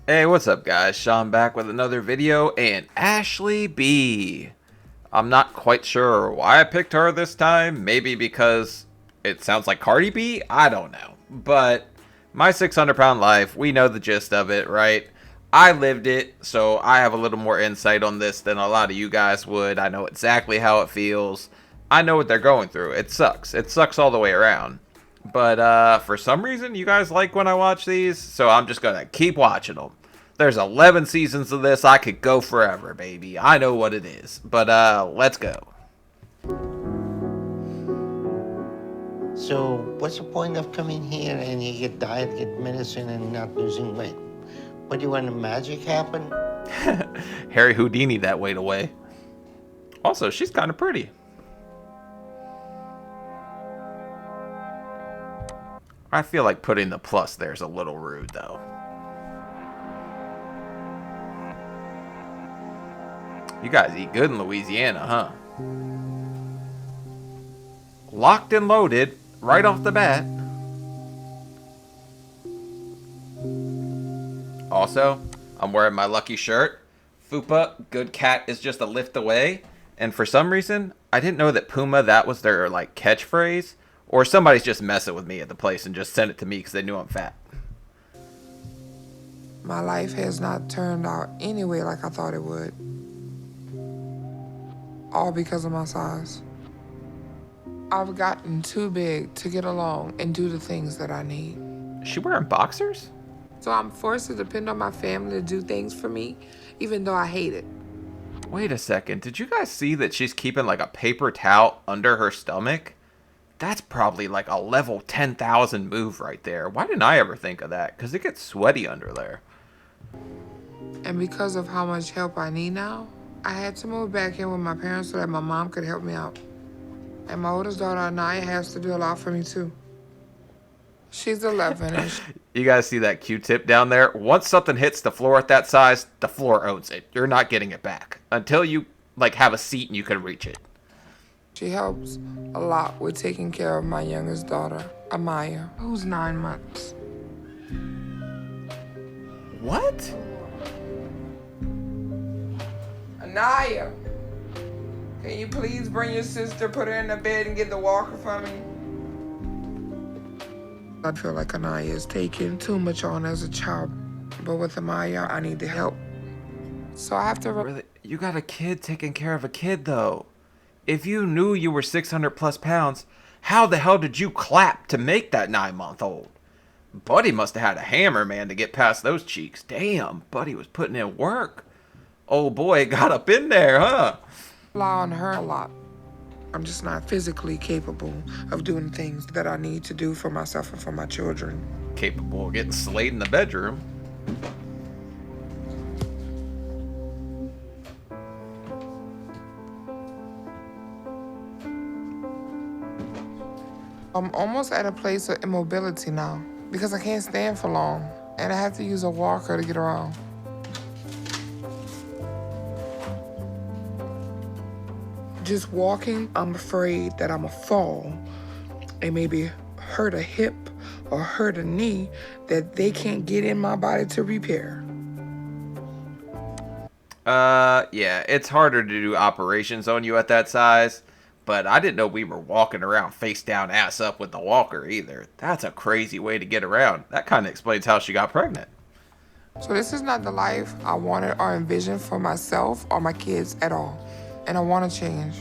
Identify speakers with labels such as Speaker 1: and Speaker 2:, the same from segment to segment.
Speaker 1: Hey, what's up guys? Sean back with another video, and Ashley B. I'm not quite sure why I picked her this time. Maybe because it sounds like Cardi B? I don't know. But my 600-pound life, we know the gist of it, right? I lived it, so I have a little more insight on this than a lot of you guys would. I know exactly how it feels. I know what they're going through. It sucks. It sucks all the way around. But for some reason, you guys like when I watch these, so I'm just gonna keep watching them. There's 11 seasons of this. I could go forever, baby. I know what it is. But let's go.
Speaker 2: So what's the point of coming here and you get diet, get medicine, and not losing weight? What, do you want the magic happen?
Speaker 1: Harry Houdini that weight away. Also, she's kind of pretty. I feel like putting the plus there's a little rude, though. You guys eat good in Louisiana, huh? Locked and loaded, right off the bat. Also, I'm wearing my lucky shirt. Fupa, good cat is just a lift away. And for some reason, I didn't know that Puma, that was their, like, catchphrase. Or somebody's just messing with me at the place and just sent it to me because they knew I'm fat.
Speaker 3: My life has not turned out anyway like I thought it would. All because of my size. I've gotten too big to get along and do the things that I need.
Speaker 1: Is she wearing boxers?
Speaker 3: So I'm forced to depend on my family to do things for me, even though I hate it.
Speaker 1: Wait a second. Did you guys see that she's keeping like a paper towel under her stomach? That's probably like a level 10,000 move right there. Why didn't I ever think of that? Because it gets sweaty under there.
Speaker 3: And because of how much help I need now, I had to move back in with my parents so that my mom could help me out. And my oldest daughter, Amaya, has to do a lot for me too. She's 11 and
Speaker 1: You guys see that Q-tip down there? Once something hits the floor at that size, the floor owns it. You're not getting it back until you like have a seat and you can reach it.
Speaker 3: she helps a lot with taking care of my youngest daughter, Amaya, who's 9 months.
Speaker 1: What?
Speaker 3: Anaya, can you please bring your sister, put her in the bed, and get the walker for me? I feel like Anaya is taking too much on as a child, but with Amaya, I need the help. So I have to...
Speaker 1: Really? You got a kid taking care of a kid, though. If you knew you were 600 plus pounds, how the hell did you clap to make that 9-month-old? Buddy must have had a hammer, man, to get past those cheeks. Damn, Buddy was putting in work. Oh boy, got up in there, huh?
Speaker 3: Rely on her a lot. I'm just not physically capable of doing things that I need to do for myself and for my children.
Speaker 1: Capable of getting slayed in the bedroom.
Speaker 3: I'm almost at a place of immobility now because I can't stand for long and I have to use a walker to get around. Just walking, I'm afraid that I'm gonna fall and maybe hurt a hip or hurt a knee that they can't get in my body to repair.
Speaker 1: Yeah, it's harder to do operations on you at that size, but I didn't know we were walking around face down, ass up with the walker either. That's a crazy way to get around. That kind of explains how she got pregnant.
Speaker 3: So this is not the life I wanted or envisioned for myself or my kids at all. And I want to change.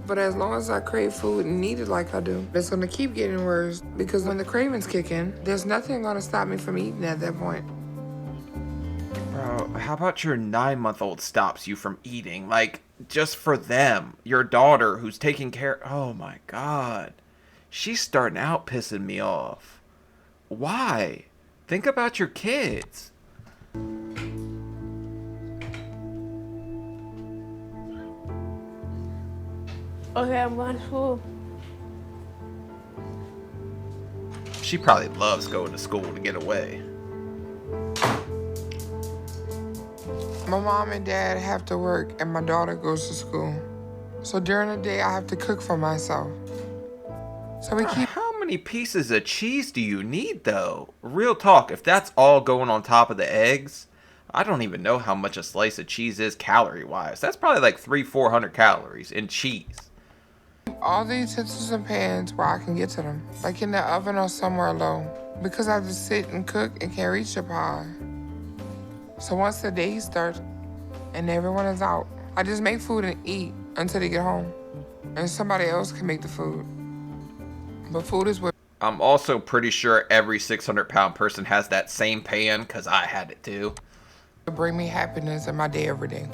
Speaker 3: But as long as I crave food and need it like I do, it's going to keep getting worse because when the cravings kick in, there's nothing going to stop me from eating at that point.
Speaker 1: Bro, how about your 9-month-old stops you from eating? Like, just for them. Your daughter who's taking care... Oh my god. She's starting out pissing me off. Why? Think about your kids.
Speaker 4: Okay, I'm going to school.
Speaker 1: She probably loves going to school to get away.
Speaker 3: My mom and dad have to work and my daughter goes to school. So during the day, I have to cook for myself. So we keep...
Speaker 1: How many pieces of cheese do you need, though? Real talk, if that's all going on top of the eggs, I don't even know how much a slice of cheese is calorie-wise. That's probably like 300-400 calories in cheese.
Speaker 3: All the utensils and pans where I can get to them, like in the oven or somewhere low, because I have to sit and cook and can't reach the pie. So once the day starts and everyone is out, I just make food and eat until they get home, and somebody else can make the food. But food is what.
Speaker 1: I'm also pretty sure every 600-pound person has that same pan, because I had it too.
Speaker 3: Bring me happiness in my day every day.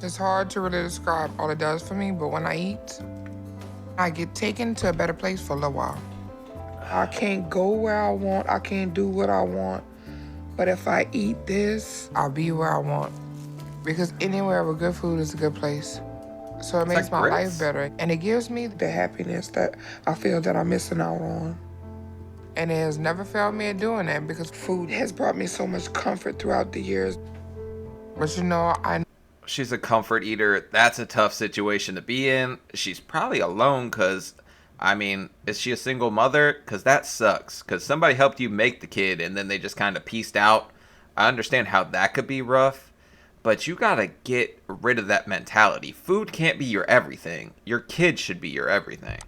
Speaker 3: It's hard to really describe all it does for me, but when I eat, I get taken to a better place for a little while. I can't go where I want, I can't do what I want, but if I eat this, I'll be where I want. Because anywhere with good food is a good place. So it makes
Speaker 1: like
Speaker 3: my
Speaker 1: grits.
Speaker 3: life better, and it gives me the happiness that I feel that I'm missing out on. And it has never failed me at doing that because food has brought me so much comfort throughout the years. But you know,
Speaker 1: She's a comfort eater. That's a tough situation to be in. She's probably alone because, I mean, is she a single mother? Because that sucks. Because somebody helped you make the kid and then they just kind of pieced out. I understand how that could be rough. But you gotta get rid of that mentality. Food can't be your everything. Your kid should be your everything.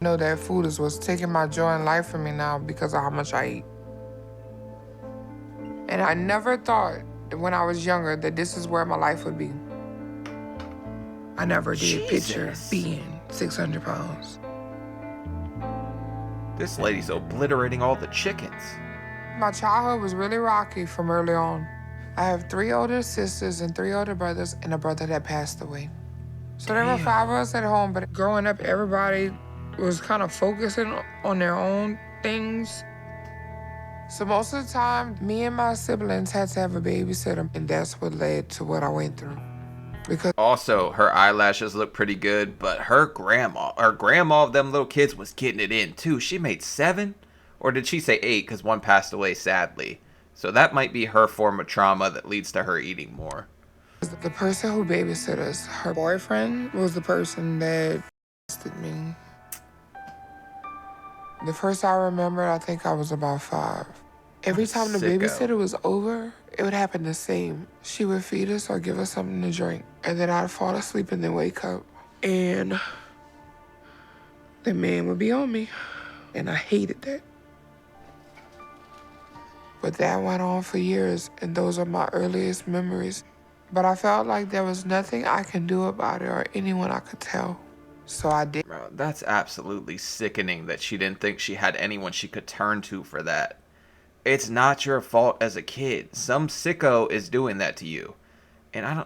Speaker 3: know that food is what's taking my joy in life from me now because of how much I eat. And I never thought when I was younger that this is where my life would be. I never did picture being 600 pounds.
Speaker 1: This lady's obliterating all the chickens.
Speaker 3: My childhood was really rocky from early on. I have 3 older sisters and 3 older brothers and a brother that passed away. So there were 5 of us at home, but growing up, everybody was kind of focusing on their own things. So most of the time, me and my siblings had to have a babysitter, and that's what led to what I went through. Because
Speaker 1: Also, her eyelashes look pretty good, but her grandma of them little kids was getting it in too. She made 7? Or did she say 8 because one passed away sadly? So that might be her form of trauma that leads to her eating more.
Speaker 3: the person who babysit us, her boyfriend was the person that molested me. The first I remember, I think I was about 5. Every time the
Speaker 1: Sicko.
Speaker 3: babysitter was over, it would happen the same. She would feed us or give us something to drink, and then I'd fall asleep and then wake up, and the man would be on me, and I hated that. But that went on for years, and those are my earliest memories. But I felt like there was nothing I could do about it or anyone I could tell. So I did.
Speaker 1: Bro, that's absolutely sickening that she didn't think she had anyone she could turn to for that. It's not your fault as a kid. Some sicko is doing that to you. And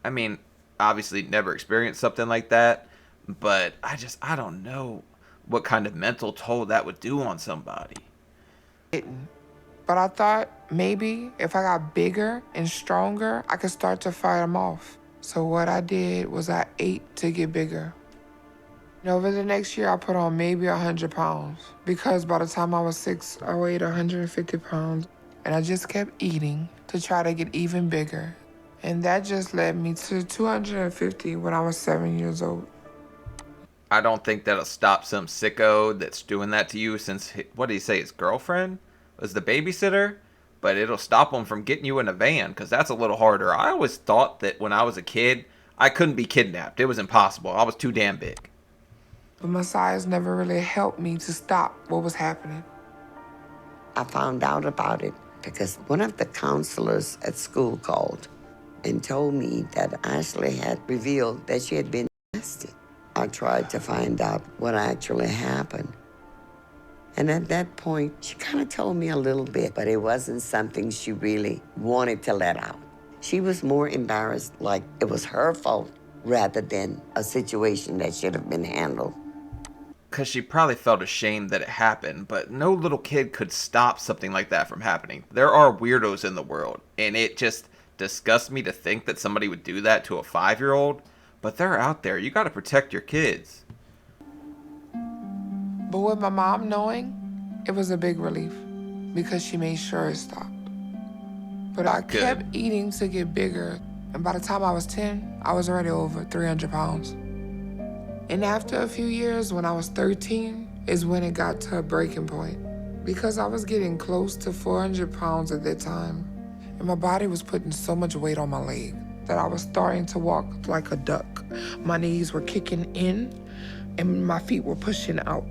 Speaker 1: I mean, obviously never experienced something like that, but I don't know what kind of mental toll that would do on somebody.
Speaker 3: But I thought maybe if I got bigger and stronger, I could start to fight them off. So what I did was I ate to get bigger. And over the next year, I put on maybe 100 pounds because by the time I was 6, I weighed 150 pounds. And I just kept eating to try to get even bigger. And that just led me to 250 when I was 7 years old.
Speaker 1: I don't think that'll stop some sicko that's doing that to you since, what did he say, his girlfriend was the babysitter? But it'll stop him from getting you in a van because that's a little harder. I always thought that when I was a kid, I couldn't be kidnapped. It was impossible. I was too damn big.
Speaker 3: But Messiah's never really helped me to stop what was happening.
Speaker 5: I found out about it because one of the counselors at school called and told me that Ashley had revealed that she had been molested. I tried to find out what actually happened. And at that point, she kind of told me a little bit, but it wasn't something she really wanted to let out. She was more embarrassed, like it was her fault, rather than a situation that should have been handled.
Speaker 1: Because she probably felt ashamed that it happened, but no little kid could stop something like that from happening. There are weirdos in the world, and it just disgusts me to think that somebody would do that to a 5-year-old, but they're out there. You got to protect your kids.
Speaker 3: But with my mom knowing, it was a big relief because she made sure it stopped. But I kept eating to get bigger, and by the time I was 10, I was already over 300 pounds. And after a few years, when I was 13, is when it got to a breaking point. Because I was getting close to 400 pounds at that time, and my body was putting so much weight on my leg that I was starting to walk like a duck. My knees were kicking in, and my feet were pushing out.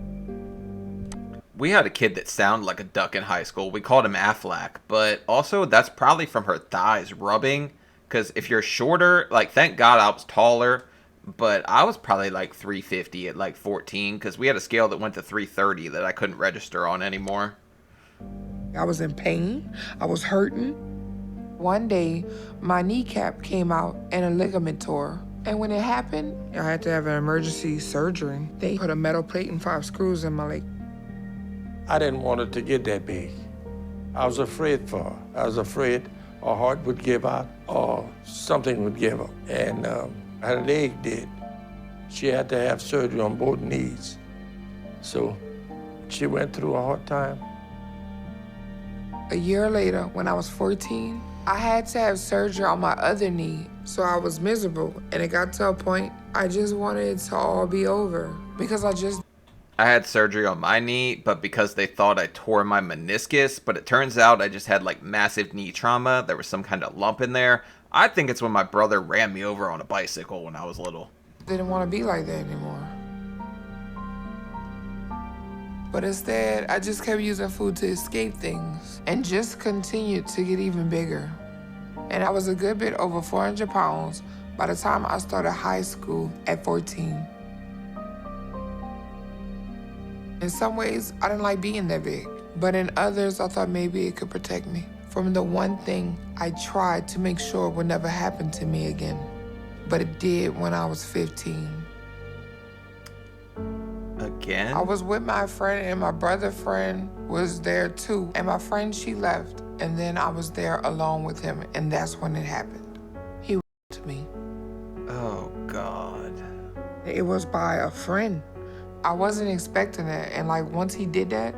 Speaker 1: We had a kid that sounded like a duck in high school. We called him Aflac, but also that's probably from her thighs rubbing. Because if you're shorter, like, thank God I was taller, but I was probably like 350 at like 14 because we had a scale that went to 330 that I couldn't register on anymore.
Speaker 3: I was in pain. I was hurting. One day, my kneecap came out and a ligament tore. And when it happened, I had to have an emergency surgery. They put a metal plate and 5 screws in my leg.
Speaker 6: I didn't want it to get that big. I was afraid for her. I was afraid her heart would give out or something would give her. And her leg did. She had to have surgery on both knees. So she went through a hard time.
Speaker 3: A year later, when I was 14, I had to have surgery on my other knee. So I was miserable, and it got to a point I just wanted it to all be over because
Speaker 1: I had surgery on my knee, but because they thought I tore my meniscus, but it turns out I just had like massive knee trauma. There was some kind of lump in there. I think it's when my brother ran me over on a bicycle when I was little.
Speaker 3: didn't want to be like that anymore. But instead, I just kept using food to escape things and just continued to get even bigger. And I was a good bit over 400 pounds by the time I started high school at 14. In some ways, I didn't like being that big, but in others, I thought maybe it could protect me from the one thing I tried to make sure would never happen to me again. But it did when I was 15.
Speaker 1: Again?
Speaker 3: I was with my friend, and my brother friend was there too. And my friend, she left, and then I was there alone with him, and that's when it happened. He to me.
Speaker 1: Oh, God.
Speaker 3: It was by a friend. I wasn't expecting it, and like once he did that,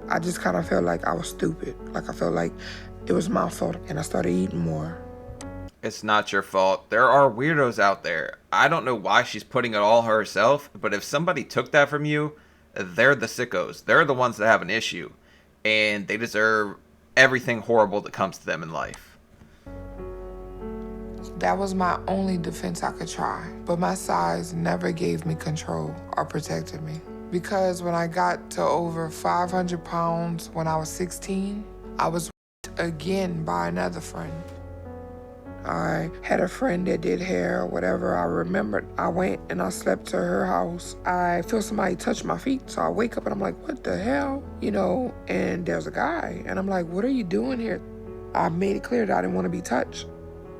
Speaker 3: I just kind of felt like I was stupid. Like I felt like it was my fault, and I started eating more.
Speaker 1: It's not your fault. There are weirdos out there. I don't know why she's putting it all herself, but if somebody took that from you, they're the sickos. They're the ones that have an issue, and they deserve everything horrible that comes to them in life.
Speaker 3: That was my only defense I could try, but my size never gave me control or protected me. Because when I got to over 500 pounds when I was 16, I was again by another friend. I had a friend that did hair or whatever. I remembered I went and I slept to her house. I feel somebody touch my feet. So I wake up and I'm like, what the hell? You know, and there's a guy. And I'm like, what are you doing here? I made it clear that I didn't want to be touched.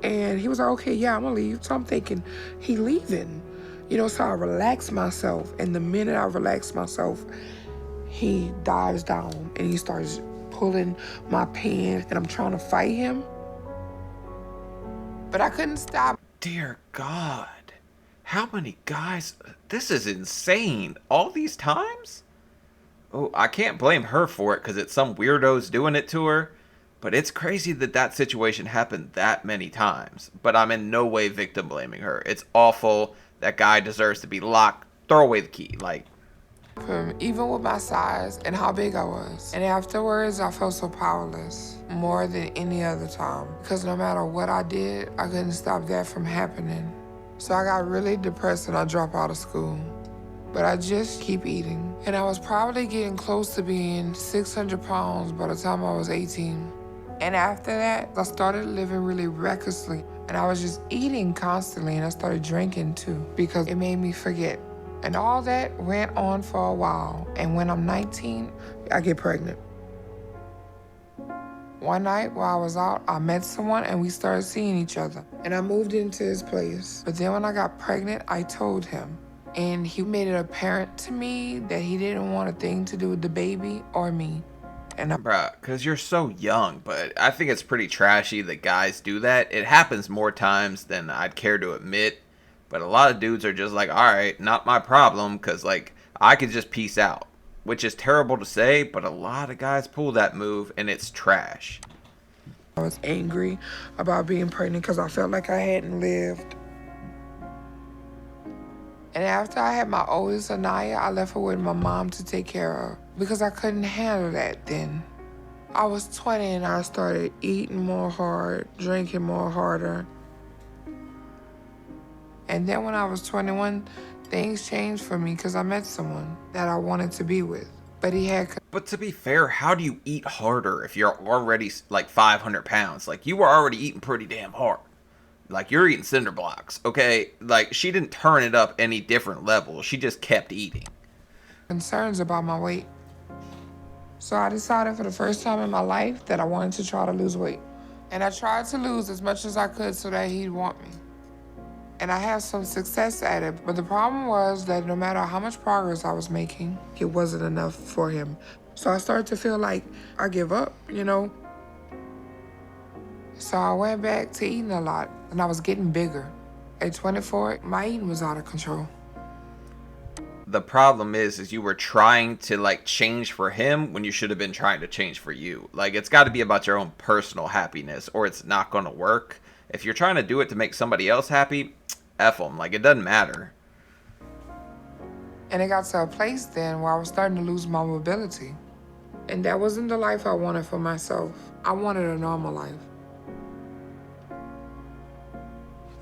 Speaker 3: And he was like, okay, yeah, I'm gonna leave. So I'm thinking, he leaving. You know, so I relaxed myself. And the minute I relaxed myself, he dives down and he starts pulling my pants and I'm trying to fight him. But I couldn't stop.
Speaker 1: Dear God. How many guys? This is insane. All these times? Oh, I can't blame her for it because it's some weirdos doing it to her. But it's crazy that that situation happened that many times. But I'm in no way victim blaming her. It's awful. That guy deserves to be locked. Throw away the key. Like,
Speaker 3: Even with my size and how big I was. And afterwards, I felt so powerless, more than any other time. Because no matter what I did, I couldn't stop that from happening. So I got really depressed and I dropped out of school. But I just keep eating. And I was probably getting close to being 600 pounds by the time I was 18. And after that, I started living really recklessly. And I was just eating constantly, and I started drinking too, because it made me forget. And all that went on for a while. And when I'm 19, I get pregnant. One night while I was out, I met someone and we started seeing each other. And I moved into his place. But then when I got pregnant, I told him. And he made it apparent to me that he didn't want a thing to do with the baby or me. And
Speaker 1: bruh, because you're so young, but I think it's pretty trashy that guys do that. It happens more times than I'd care to admit, but a lot of dudes are just like, alright, not my problem, because, like, I could just peace out. Which is terrible to say, but a lot of guys pull that move, and it's trash.
Speaker 3: I was angry about being pregnant because I felt like I hadn't lived. And after I had my oldest, Amaya, I left her with my mom to take care of because I couldn't handle that then. I was 20 and I started eating more hard, drinking more harder. And then when I was 21, things changed for me because I met someone that I wanted to be with. But he had...
Speaker 1: But to be fair, how do you eat harder if you're already like 500 pounds? Like, you were already eating pretty damn hard. Like, you're eating cinder blocks, okay? Like, she didn't turn it up any different levels. She just kept eating.
Speaker 3: Concerns about my weight. So I decided for the first time in my life that I wanted to try to lose weight. And I tried to lose as much as I could so that he'd want me. And I had some success at it, but the problem was that no matter how much progress I was making, it wasn't enough for him. So I started to feel like I give up, you know? So I went back to eating a lot, and I was getting bigger. At 24, my eating was out of control.
Speaker 1: The problem is you were trying to, like, change for him when you should have been trying to change for you. Like, it's got to be about your own personal happiness, or it's not going to work. If you're trying to do it to make somebody else happy, F them. Like, it doesn't matter.
Speaker 3: And it got to a place then where I was starting to lose my mobility. And that wasn't the life I wanted for myself. I wanted a normal life.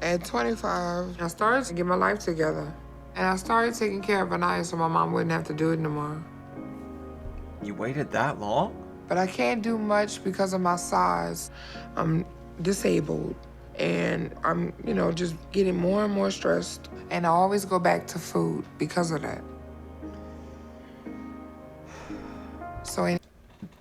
Speaker 3: At 25, I started to get my life together. And I started taking care of Amaya so my mom wouldn't have to do it no more.
Speaker 1: You waited that long?
Speaker 3: But I can't do much because of my size. I'm disabled. And I'm, you know, just getting more and more stressed. And I always go back to food because of that. So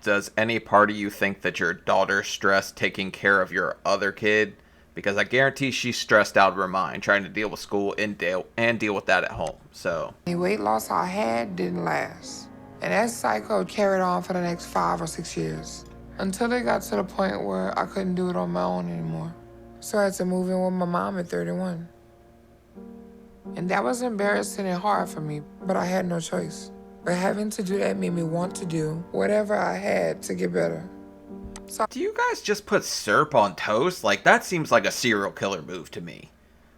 Speaker 1: does any part of you think that your daughter's stressed taking care of your other kid? Because I guarantee she's stressed out of her mind trying to deal with school and deal with that at home. So
Speaker 3: the weight loss I had didn't last. And that cycle carried on for the next 5 or 6 years. Until it got to the point where I couldn't do it on my own anymore. So I had to move in with my mom at 31. And that was embarrassing and hard for me, but I had no choice. But having to do that made me want to do whatever I had to get better. So
Speaker 1: do you guys just put syrup on toast? Like, that seems like a serial killer move to me.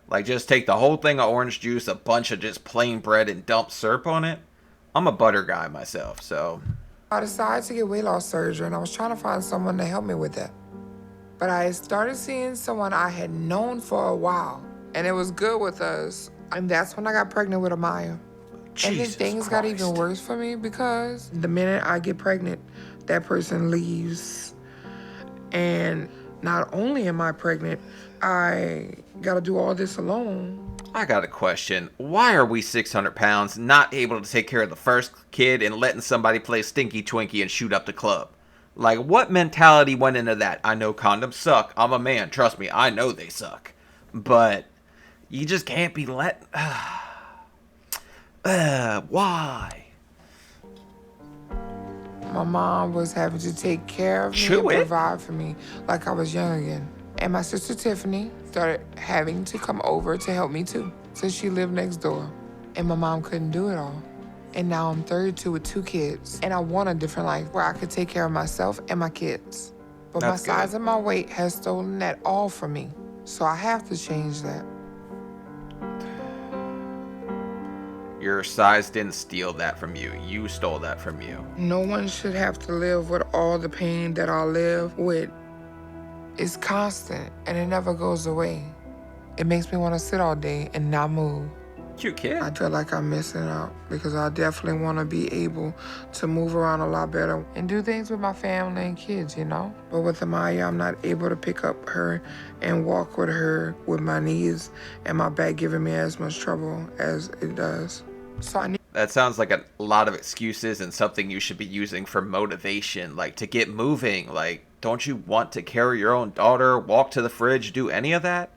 Speaker 1: Like, just take the whole thing of orange juice, a bunch of just plain bread, and dump syrup on it? I'm a butter guy myself, so...
Speaker 3: I decided to get weight loss surgery, and I was trying to find someone to help me with that. But I started seeing someone I had known for a while, and it was good with us. And that's when I got pregnant with Amaya. And then things got even worse for me because the minute I get pregnant, that person leaves. And not only am I pregnant, I gotta do all this alone.
Speaker 1: I got a question. Why are we 600 pounds not able to take care of the first kid and letting somebody play Stinky Twinkie and shoot up the club? Like, what mentality went into that? I know condoms suck. I'm a man. Trust me, I know they suck. But you just can't be let... why?
Speaker 3: My mom was having to take care of me and provide for me like I was young again. And my sister Tiffany started having to come over to help me too, since she lived next door. And my mom couldn't do it all. And now I'm 32 with 2 kids. And I want a different life where I could take care of myself and my kids. But my size and my weight has stolen that all from me. So I have to change that.
Speaker 1: Your size didn't steal that from you. You stole that from you.
Speaker 3: No one should have to live with all the pain that I live with. It's constant and it never goes away. It makes me want to sit all day and not move.
Speaker 1: Cute kid.
Speaker 3: I feel like I'm missing out because I definitely want to be able to move around a lot better and do things with my family and kids, you know? But with Amaya, I'm not able to pick up her and walk with her with my knees and my back giving me as much trouble as it does. So I need...
Speaker 1: That sounds like a lot of excuses and something you should be using for motivation, like to get moving. Like, don't you want to carry your own daughter, walk to the fridge, do any of that?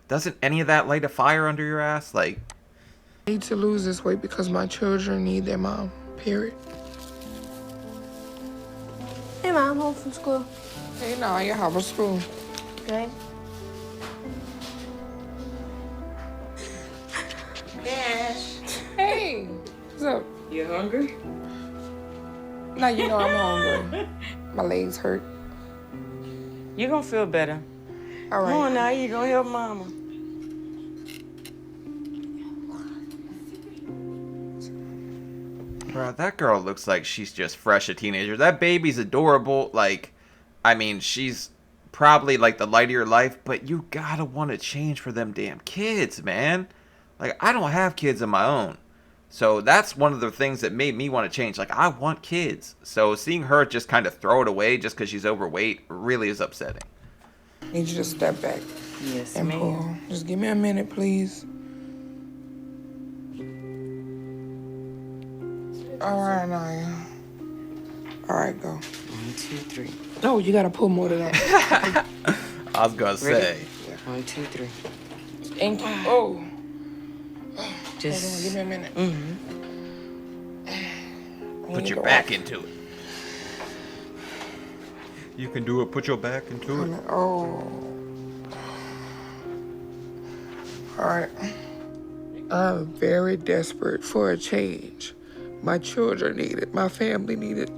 Speaker 1: Doesn't any of that light a fire under your ass? Like...
Speaker 3: I need to lose this weight because my children need their mom, period.
Speaker 4: Hey, Mom, home from school.
Speaker 3: Hey, Naya, how was school?
Speaker 4: Good.
Speaker 7: Cash.
Speaker 3: Hey, what's up?
Speaker 7: You hungry?
Speaker 3: Now you know I'm hungry. My legs hurt.
Speaker 7: You gonna feel better.
Speaker 3: All right.
Speaker 7: Come on now, you gonna help Mama.
Speaker 1: Bro, that girl looks like she's just fresh a teenager. That baby's adorable. Like, I mean, she's probably like the light of your life, but you gotta want to change for them damn kids, man. Like, I don't have kids of my own. So that's one of the things that made me want to change. Like, I want kids. So seeing her just kind of throw it away just because she's overweight really is upsetting.
Speaker 3: Need you to step back
Speaker 7: Yes,
Speaker 3: and pull.
Speaker 7: ma'am.
Speaker 3: Just give me a minute, please. All right, Anaya. All right, go.
Speaker 7: 1, 2, 3.
Speaker 3: No, you gotta pull more than that.
Speaker 1: I was gonna say.
Speaker 7: Ready? 1, 2, 3.
Speaker 3: Thank you. Oh, hold on,
Speaker 7: Just.
Speaker 3: give me a minute.
Speaker 1: Put your back into it. You can do it. Put your back into it.
Speaker 3: Oh. All right. I'm very desperate for a change. My children need it. My family need it.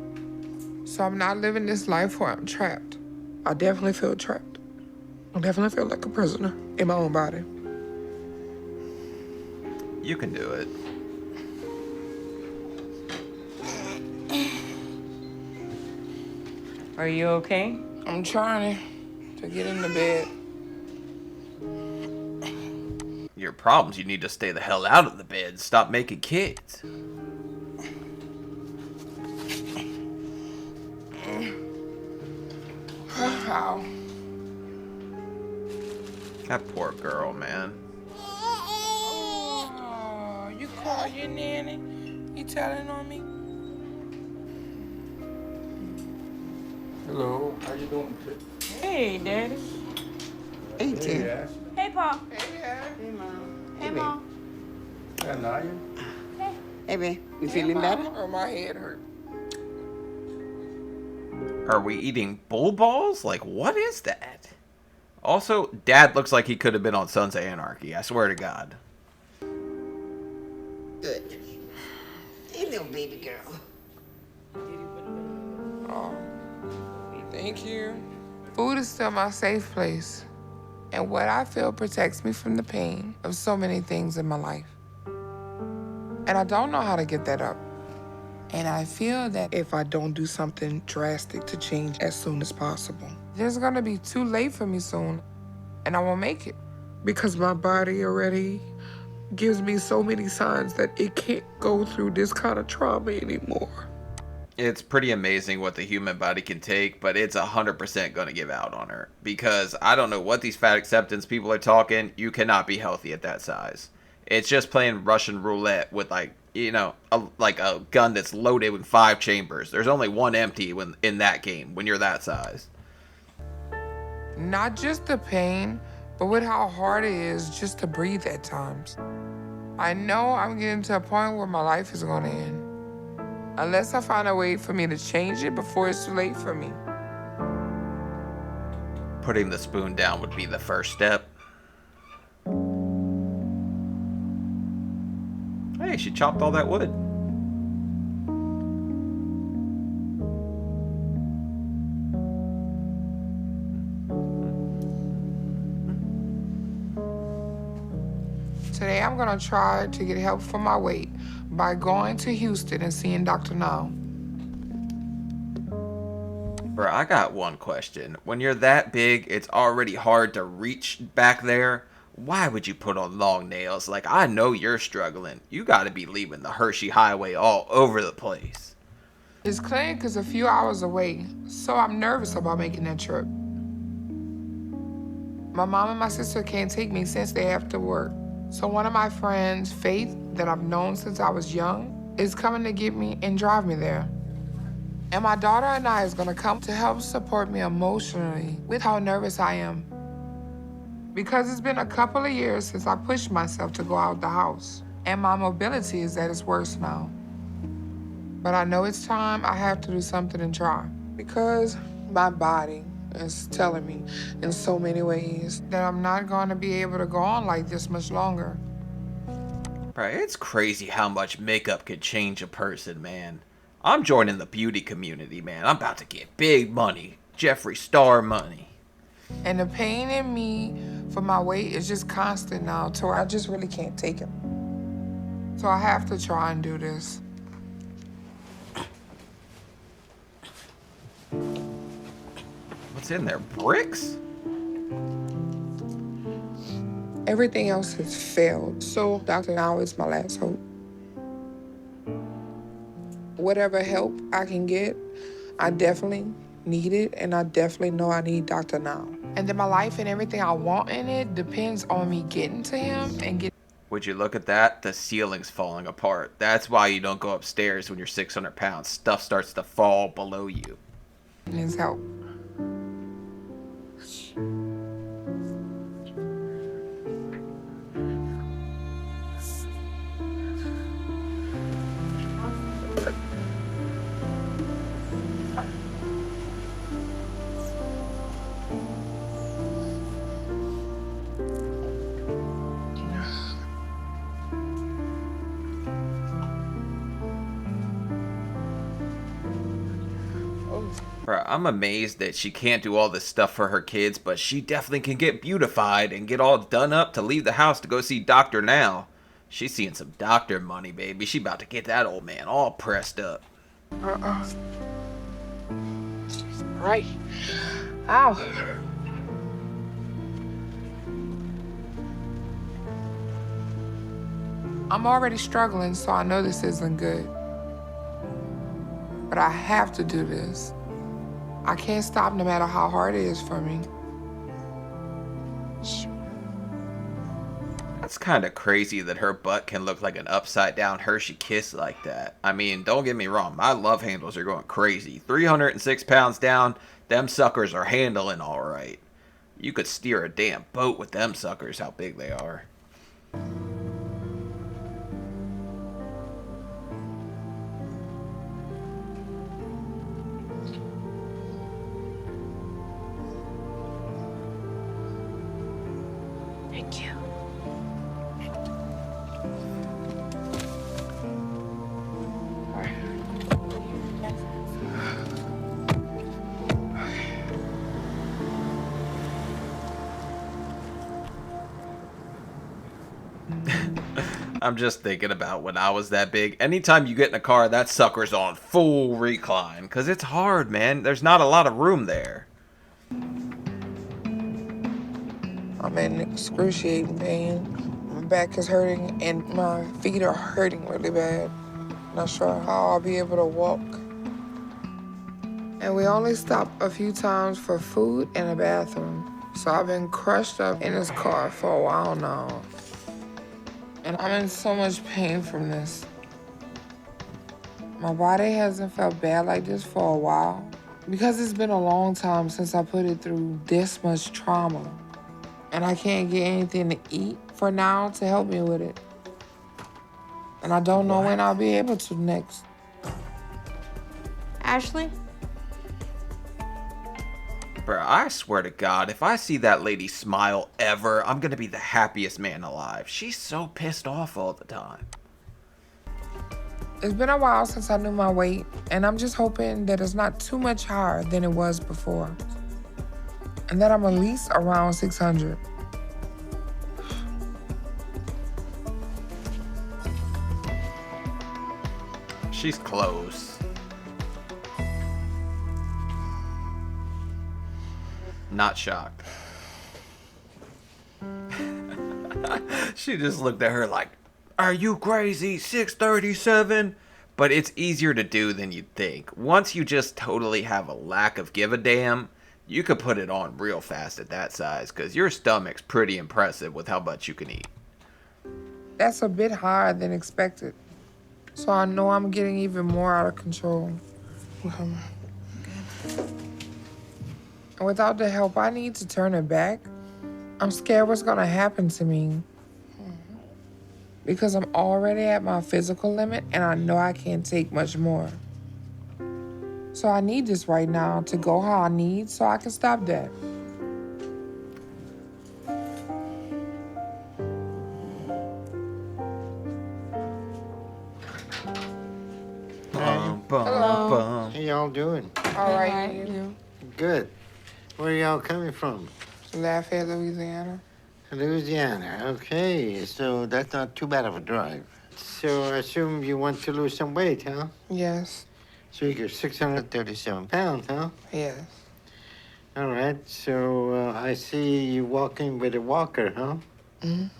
Speaker 3: So I'm not living this life where I'm trapped. I definitely feel trapped. I definitely feel like a prisoner in my own body.
Speaker 1: You can do it.
Speaker 7: Are you okay?
Speaker 3: I'm trying to get into bed.
Speaker 1: Your problems, you need to stay the hell out of the bed. Stop making kids.
Speaker 3: How?
Speaker 1: That poor girl, man.
Speaker 3: Oh, you call your nanny? You telling on me?
Speaker 6: Hello, how you doing?
Speaker 7: Hey, Daddy.
Speaker 5: Hey, Tim.
Speaker 4: Hey, Paul.
Speaker 5: Hey, Mom.
Speaker 4: Hey, Mom.
Speaker 6: Anaya?
Speaker 5: Hey, babe. You feeling better?
Speaker 3: Or my head hurt.
Speaker 1: Are we eating bull balls? Like, what is that? Also, Dad looks like he could have been on Sons of Anarchy. I swear to God.
Speaker 5: Good. Hey, little baby girl.
Speaker 3: Oh, thank you. Food is still my safe place. And what I feel protects me from the pain of so many things in my life. And I don't know how to get that up. And I feel that if I don't do something drastic to change as soon as possible, it's gonna be too late for me soon, and I won't make it. Because my body already gives me so many signs that it can't go through this kind of trauma anymore.
Speaker 1: It's pretty amazing what the human body can take, but it's 100% going to give out on her. Because I don't know what these fat acceptance people are talking. You cannot be healthy at that size. It's just playing Russian roulette with, like, you know, like a gun that's loaded with 5 chambers. There's only one empty in that game when you're that size.
Speaker 3: Not just the pain, but with how hard it is just to breathe at times. I know I'm getting to a point where my life is going to end. Unless I find a way for me to change it before it's too late for me.
Speaker 1: Putting the spoon down would be the first step. Hey, she chopped all that wood.
Speaker 3: Today I'm gonna try to get help for my weight by going to Houston and seeing Dr. Now.
Speaker 1: Bro, I got one question. When you're that big, it's already hard to reach back there. Why would you put on long nails? Like, I know you're struggling. You gotta be leaving the Hershey Highway all over the place.
Speaker 3: His clinic is a few hours away, so I'm nervous about making that trip. My mom and my sister can't take me since they have to work. So one of my friends, Faith, that I've known since I was young, is coming to get me and drive me there. And my daughter and I is gonna come to help support me emotionally with how nervous I am. Because it's been a couple of years since I pushed myself to go out the house, and my mobility is at its worst now. But I know it's time I have to do something and try, because my body is telling me in so many ways that I'm not going to be able to go on like this much longer.
Speaker 1: Bro, it's crazy how much makeup could change a person, man. I'm joining the beauty community, man. I'm about to get big money. Jeffree Star money.
Speaker 3: And the pain in me for my weight is just constant now, to where I just really can't take it. So I have to try and do this.
Speaker 1: It's in there. Bricks?
Speaker 3: Everything else has failed. So Dr. Now is my last hope. Whatever help I can get, I definitely need it, and I definitely know I need Dr. Now. And then my life and everything I want in it depends on me getting to him and getting.
Speaker 1: Would you look at that? The ceiling's falling apart. That's why you don't go upstairs when you're 600 pounds. Stuff starts to fall below you.
Speaker 3: His help.
Speaker 1: Bro, I'm amazed that she can't do all this stuff for her kids, but she definitely can get beautified and get all done up to leave the house to go see Doctor Now. She's seeing some doctor money, baby. She about to get that old man all pressed up.
Speaker 3: Right. Ow. I'm already struggling, so I know this isn't good. But I have to do this. I can't stop no matter how hard it is for me.
Speaker 1: That's kind of crazy that her butt can look like an upside down Hershey Kiss like that. I mean, don't get me wrong, my love handles are going crazy. 306 pounds down, them suckers are handling all right. You could steer a damn boat with them suckers, how big they are.
Speaker 7: Thank you.
Speaker 1: I'm just thinking about when I was that big. Anytime you get in a car, that sucker's on full recline. Because it's hard, man. There's not a lot of room there.
Speaker 3: I'm in excruciating pain. My back is hurting and my feet are hurting really bad. Not sure how I'll be able to walk. And we only stop a few times for food and a bathroom. So I've been crushed up in this car for a while now. And I'm in so much pain from this. My body hasn't felt bad like this for a while because it's been a long time since I put it through this much trauma. And I can't get anything to eat for now to help me with it. And I don't know when I'll be able to next.
Speaker 4: Ashley?
Speaker 1: Bro, I swear to God, if I see that lady smile ever, I'm gonna be the happiest man alive. She's so pissed off all the time.
Speaker 3: It's been a while since I knew my weight, and I'm just hoping that it's not too much higher than it was before. And that I'm at least around 600.
Speaker 1: She's close. Not shocked. She just looked at her like, are you crazy? 637? But it's easier to do than you'd think. Once you just totally have a lack of give a damn, you could put it on real fast at that size because your stomach's pretty impressive with how much you can eat.
Speaker 3: That's a bit higher than expected. So I know I'm getting even more out of control. And without the help I need to turn it back, I'm scared what's gonna happen to me. Because I'm already at my physical limit and I know I can't take much more. So I need this right now to go how I need so I can stop that.
Speaker 1: Bum.
Speaker 2: How y'all doing?
Speaker 3: All right, you.
Speaker 2: Good. Where y'all coming from?
Speaker 3: Lafayette, Louisiana.
Speaker 2: Louisiana. Okay, so that's not too bad of a drive. So I assume you want to lose some weight, huh?
Speaker 3: Yes,
Speaker 2: So you're 637 pounds, huh?
Speaker 3: yes.
Speaker 2: All right, so I see you walking with a walker, huh?
Speaker 3: Mhm.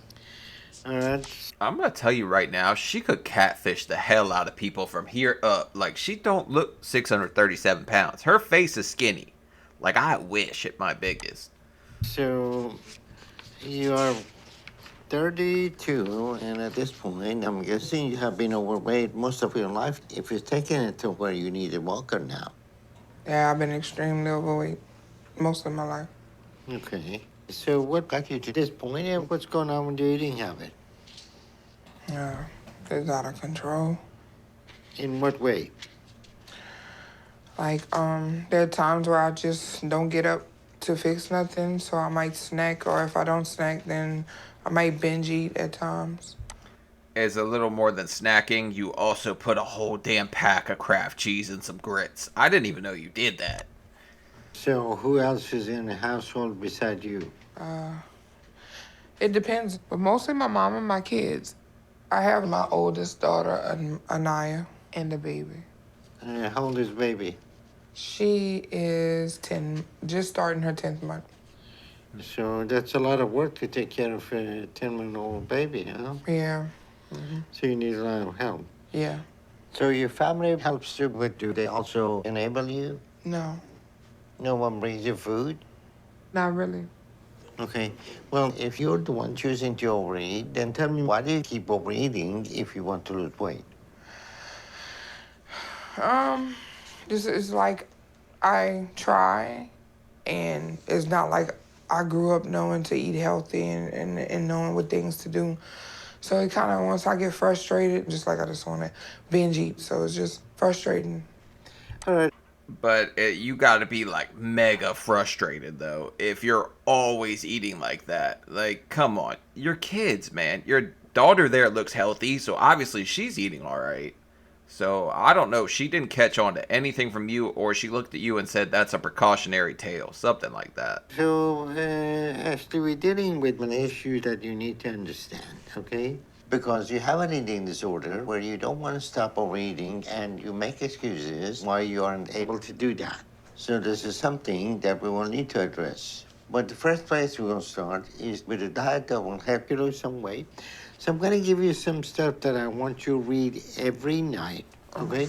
Speaker 2: All right.
Speaker 1: I'm gonna tell you right now, she could catfish the hell out of people from here up. Like, she don't look 637 pounds. Her face is skinny. Like, I wish at my biggest.
Speaker 2: So you are 32, and at this point, I'm guessing you have been overweight most of your life. If you're taking it to where you need a walker now.
Speaker 3: Yeah, I've been extremely overweight most of my life.
Speaker 2: Okay. So what got you to this point, and what's going on with your eating habit?
Speaker 3: Yeah, it's out of control.
Speaker 2: In what way?
Speaker 3: Like, there are times where I just don't get up to fix nothing, so I might snack, or if I don't snack, then I might binge eat at times.
Speaker 1: As a little more than snacking, you also put a whole damn pack of Kraft cheese and some grits. I didn't even know you did that.
Speaker 2: So who else is in the household beside you?
Speaker 3: It depends, but mostly my mom and my kids. I have my oldest daughter, Amaya, and a baby.
Speaker 2: How old is baby?
Speaker 3: She is 10, just starting her 10th month.
Speaker 2: So that's a lot of work to take care of a 10-month-old baby, huh?
Speaker 3: Yeah,
Speaker 2: So you need a lot of help.
Speaker 3: yeah,
Speaker 2: So your family helps you, but do they also enable you?
Speaker 3: no,
Speaker 2: No one brings you food?
Speaker 3: not really.
Speaker 2: Okay. Well, if you're the one choosing to overeat, then tell me, why do you keep overeating if you want to lose weight?
Speaker 3: This is like I try, and it's not like I grew up knowing to eat healthy and knowing what things to do. So it kind of, once I get frustrated, just like I just want to binge eat. So it's just frustrating.
Speaker 2: All right.
Speaker 1: But you gotta be like mega frustrated though if you're always eating like that. Like, come on, your kids, man. Your daughter there looks healthy, so obviously she's eating all right. So I don't know. She didn't catch on to anything from you, or she looked at you and said that's a precautionary tale, something like that.
Speaker 2: So, Ashley, we're dealing with an issue that you need to understand, okay? Because you have an eating disorder where you don't want to stop overeating and you make excuses why you aren't able to do that. So this is something that we will need to address. But the first place we will start is with a diet that will help you lose some weight. So I'm going to give you some stuff that I want you to read every night, okay?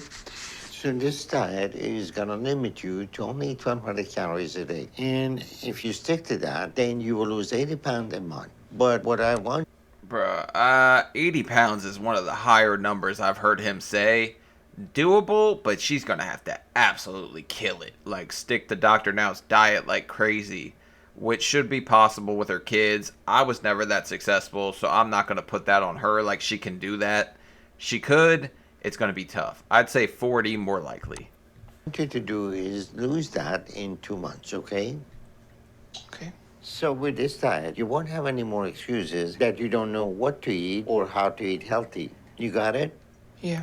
Speaker 2: So this diet is going to limit you to only 1,200 calories a day. And if you stick to that, then you will lose 80 pounds a month. But what I want...
Speaker 1: Bruh, 80 pounds is one of the higher numbers I've heard him say. Doable, but she's gonna have to absolutely kill it. Like, stick to Dr. Now's diet like crazy, which should be possible with her kids. I was never that successful, so I'm not gonna put that on her like she can do that. She could, it's gonna be tough. I'd say 40 more likely.
Speaker 2: What you to do is lose that in 2 months, okay?
Speaker 3: Okay.
Speaker 2: So with this diet, you won't have any more excuses that you don't know what to eat or how to eat healthy. You got it?
Speaker 3: Yeah.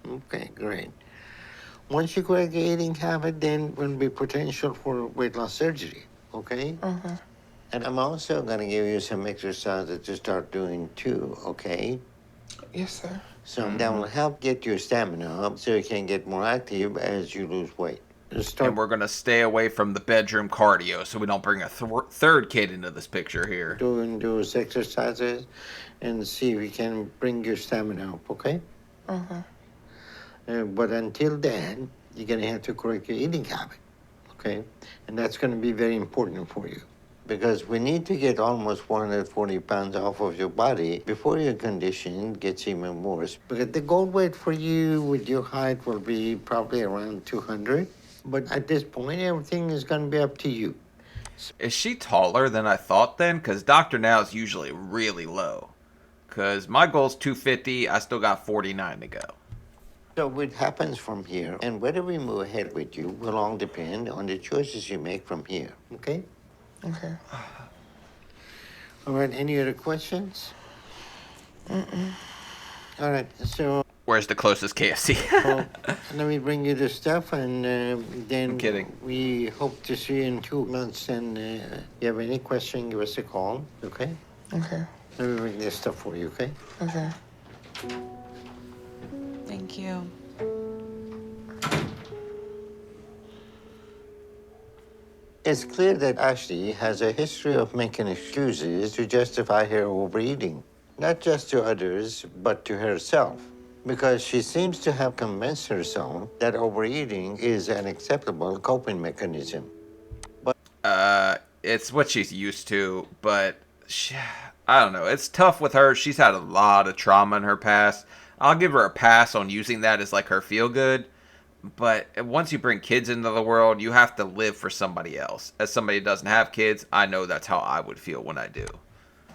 Speaker 2: Okay, great. Once you correct your eating habit, then will be potential for weight loss surgery, okay?
Speaker 3: Okay.
Speaker 2: And I'm also gonna give you some exercises to start doing too, okay?
Speaker 3: Yes, sir.
Speaker 2: So that will help get your stamina up so you can get more active as you lose weight. Start
Speaker 1: And we're gonna stay away from the bedroom cardio so we don't bring a third kid into this picture here.
Speaker 2: doing those exercises and see if you can bring your stamina up, okay?
Speaker 3: Okay.
Speaker 2: But until then, you're gonna have to correct your eating habit, okay? And that's gonna be very important for you because we need to get almost 440 pounds off of your body before your condition gets even worse. Because the goal weight for you with your height will be probably around 200. But at this point, everything is gonna be up to you.
Speaker 1: Is she taller than I thought then? Because Dr. Now is usually really low. Because my goal's 250, I still got 49 to go.
Speaker 2: So what happens from here and whether we move ahead with you will all depend on the choices you make from here, okay?
Speaker 3: Okay.
Speaker 2: All right, any other questions? All right, so
Speaker 1: Where's the closest KFC?
Speaker 2: well, let me bring you the stuff and then
Speaker 1: I'm kidding.
Speaker 2: we hope to see you in 2 months. And if you have any question, give us a call, okay?
Speaker 3: Okay.
Speaker 2: Let me bring this stuff for you, okay?
Speaker 3: Okay.
Speaker 7: Thank you.
Speaker 2: It's clear that Ashley has a history of making excuses to justify her overeating, not just to others, but to herself, because she seems to have convinced herself that overeating is an acceptable coping mechanism.
Speaker 1: It's what she's used to, but I don't know. It's tough with her. She's had a lot of trauma in her past. I'll give her a pass on using that as like her feel good. But once you bring kids into the world, you have to live for somebody else. As somebody who doesn't have kids, I know that's how I would feel when I do.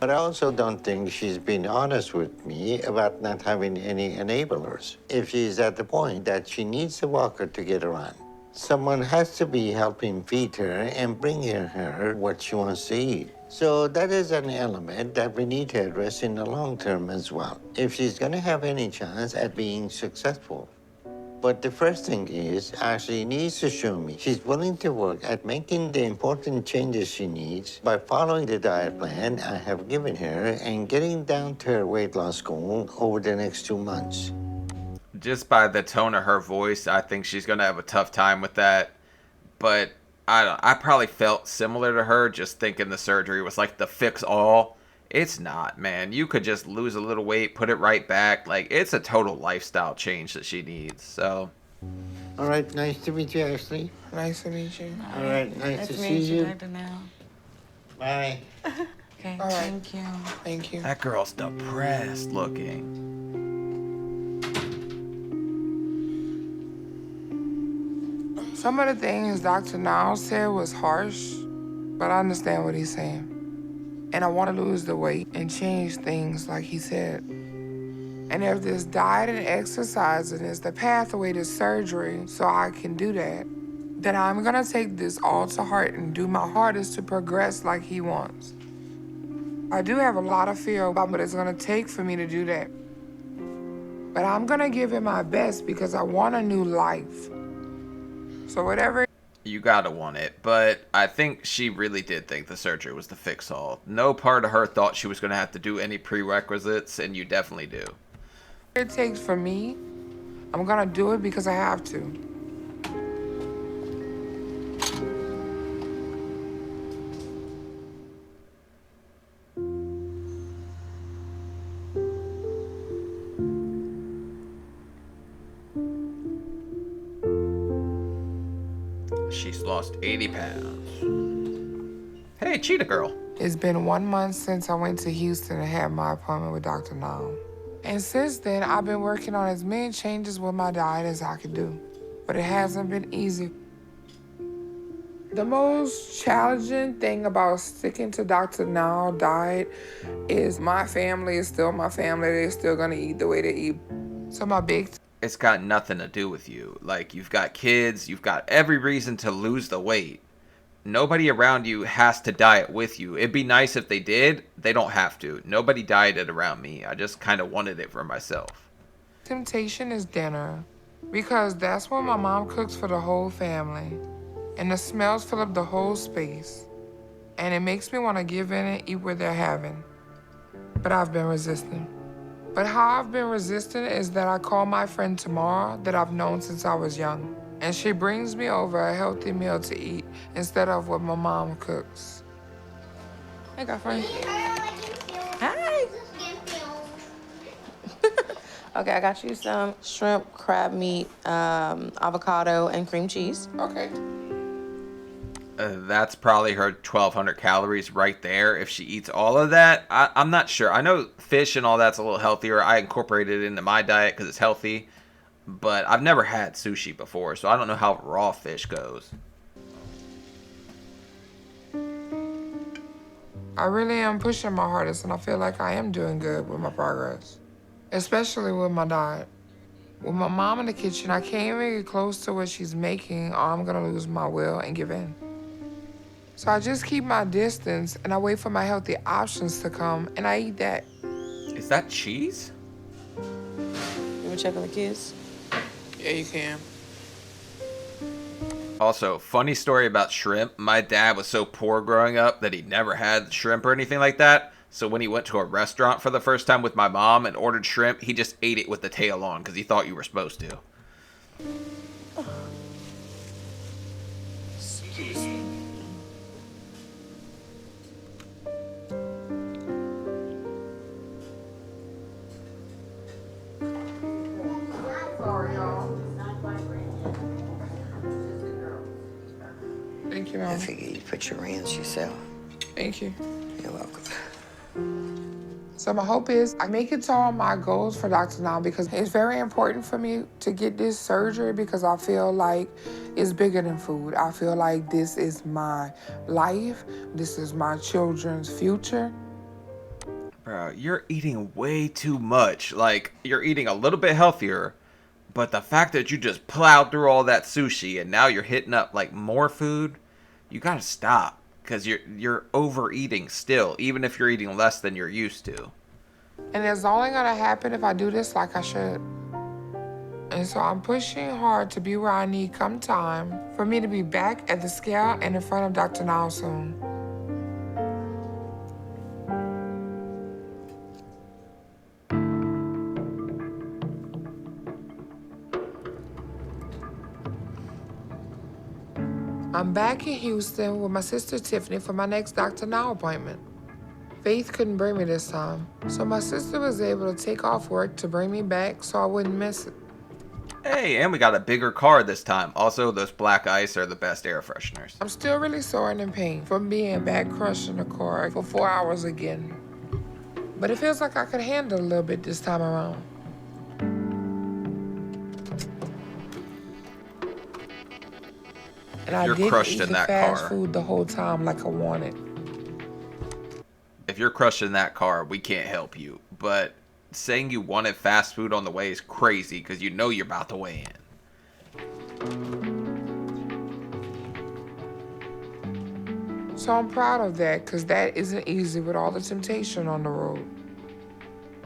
Speaker 2: But I also don't think she's been honest with me about not having any enablers. If she's at the point that she needs a walker to get around, someone has to be helping feed her and bringing her what she wants to eat. So that is an element that we need to address in the long term as well, if she's going to have any chance at being successful. But the first thing is, Ashley needs to show me she's willing to work at making the important changes she needs by following the diet plan I have given her and getting down to her weight loss goal over the next 2 months.
Speaker 1: Just by the tone of her voice, I think she's going to have a tough time with that. But I probably felt similar to her, just thinking the surgery was like the fix all. It's not, man. You could just lose a little weight, put it right back. Like, it's a total lifestyle change that she needs. So,
Speaker 2: All right, nice to meet you, Ashley.
Speaker 3: Nice to meet you.
Speaker 2: All right, nice to see you.
Speaker 7: Dr. Now.
Speaker 2: Bye.
Speaker 7: Okay,
Speaker 3: All right.
Speaker 7: thank you.
Speaker 3: Thank you.
Speaker 1: that girl's depressed looking.
Speaker 3: Some of the things Dr. Niles said was harsh, but I understand what he's saying. And I want to lose the weight and change things like he said. And if this diet and exercising is the pathway to surgery so I can do that, then I'm going to take this all to heart and do my hardest to progress like he wants. I do have a lot of fear about what it's going to take for me to do that. But I'm going to give it my best because I want a new life. So whatever.
Speaker 1: You gotta want it, but I think she really did think the surgery was the fix-all. No part of her thought she was gonna have to do any prerequisites, and you definitely do.
Speaker 3: It takes for me, I'm gonna do it because I have to.
Speaker 1: She's lost 80 pounds. Hey, Cheetah Girl.
Speaker 3: It's been 1 month since I went to Houston and had my appointment with Dr. Nall. And since then, I've been working on as many changes with my diet as I could do. But it hasn't been easy. The most challenging thing about sticking to Dr. Nall diet is my family is still my family. They're still gonna eat the way they eat. So my big
Speaker 1: It's got nothing to do with you. Like, you've got kids, you've got every reason to lose the weight. Nobody around you has to diet with you. It'd be nice if they did. They don't have to. Nobody dieted around me. I just kind of wanted it for myself.
Speaker 3: temptation is dinner because that's what my mom cooks for the whole family. And the smells fill up the whole space. And it makes me want to give in and eat what they're having. But I've been resisting. But how I've been resistant is that I call my friend Tamara that I've known since I was young. And she brings me over a healthy meal to eat instead of what my mom cooks. Hey, girlfriend.
Speaker 4: Hi. Okay, I got you some shrimp, crab meat, avocado, and cream cheese.
Speaker 3: Okay.
Speaker 1: That's probably her 1,200 calories right there. If she eats all of that, I'm not sure. I know fish and all that's a little healthier. I incorporate it into my diet because it's healthy. But I've never had sushi before, so I don't know how raw fish goes.
Speaker 3: I really am pushing my hardest, and I feel like I am doing good with my progress, especially with my diet. With my mom in the kitchen, I can't even get close to what she's making, or I'm gonna lose my will and give in. So I just keep my distance, and I wait for my healthy options to come, and I eat that.
Speaker 1: Is that cheese?
Speaker 4: You wanna check on the kids?
Speaker 3: Yeah, you can.
Speaker 1: Also, funny story about shrimp. My dad was so poor growing up that he never had shrimp or anything like that. So when he went to a restaurant for the first time with my mom and ordered shrimp, he just ate it with the tail on because he thought you were supposed to.
Speaker 3: y'all. Thank you,
Speaker 5: I
Speaker 3: Mom.
Speaker 5: figure you put your hands yourself.
Speaker 3: Thank you.
Speaker 5: You're welcome.
Speaker 3: So my hope is I make it to all my goals for Dr. Now because it's very important for me to get this surgery because I feel like it's bigger than food. I feel like this is my life. This is my children's future.
Speaker 1: Bro, you're eating way too much. Like, you're eating a little bit healthier, but the fact that you just plowed through all that sushi and now you're hitting up like more food, you gotta stop. Because you're overeating still, even if you're eating less than you're used to.
Speaker 3: And it's only gonna happen if I do this like I should. And so I'm pushing hard to be where I need come time for me to be back at the scale and in front of Dr. Now soon. I'm back in Houston with my sister Tiffany for my next Dr. Now appointment. Faith couldn't bring me this time, so my sister was able to take off work to bring me back so I wouldn't miss it.
Speaker 1: Hey, and we got a bigger car this time. Also, those black ice are the best air fresheners.
Speaker 3: I'm still really sore and in pain from being back crushed in the car for 4 hours again. But it feels like I could handle a little bit this time around. And I
Speaker 1: You're
Speaker 3: didn't
Speaker 1: crushed
Speaker 3: eat
Speaker 1: in
Speaker 3: the
Speaker 1: that
Speaker 3: fast
Speaker 1: car.
Speaker 3: food the whole time like I wanted.
Speaker 1: If you're crushed in that car, we can't help you. But saying you wanted fast food on the way is crazy because you know you're about to weigh in.
Speaker 3: So I'm proud of that because that isn't easy with all the temptation on the road.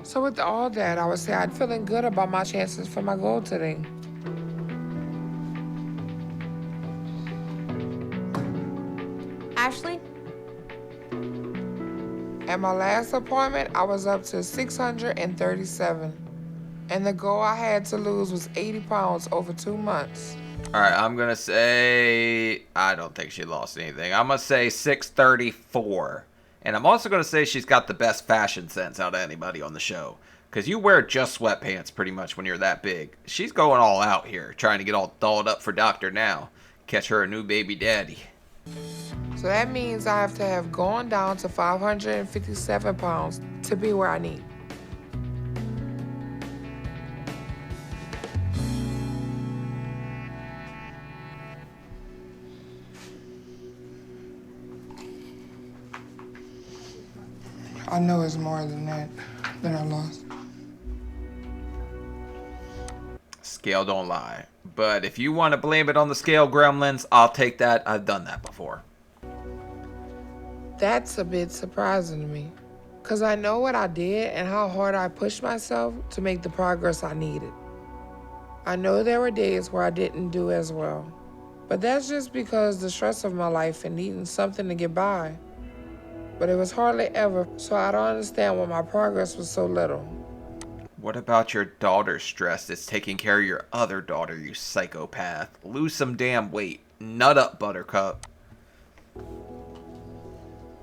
Speaker 3: So with all that, I would say I'm feeling good about my chances for my goal today.
Speaker 8: Ashley?
Speaker 3: At my last appointment, I was up to 637. And the goal I had to lose was 80 pounds over 2 months.
Speaker 1: Alright, I'm going to say... I don't think she lost anything. I'm going to say 634. And I'm also going to say she's got the best fashion sense out of anybody on the show. Because you wear just sweatpants pretty much when you're that big. She's going all out here, trying to get all dolled up for Dr. Now. Catch her a new baby daddy.
Speaker 3: So that means I have to have gone down to 557 pounds to be where I need. I know it's more than that I lost.
Speaker 1: Scale don't lie. But if you want to blame it on the scale gremlins, I'll take that. I've done that before.
Speaker 3: That's a bit surprising to me, because I know what I did and how hard I pushed myself to make the progress I needed. I know there were days where I didn't do as well, but that's just because the stress of my life and needing something to get by. But it was hardly ever, so I don't understand why my progress was so little.
Speaker 1: What about your daughter's stress that's taking care of your other daughter, you psychopath? Lose some damn weight. Nut up, Buttercup.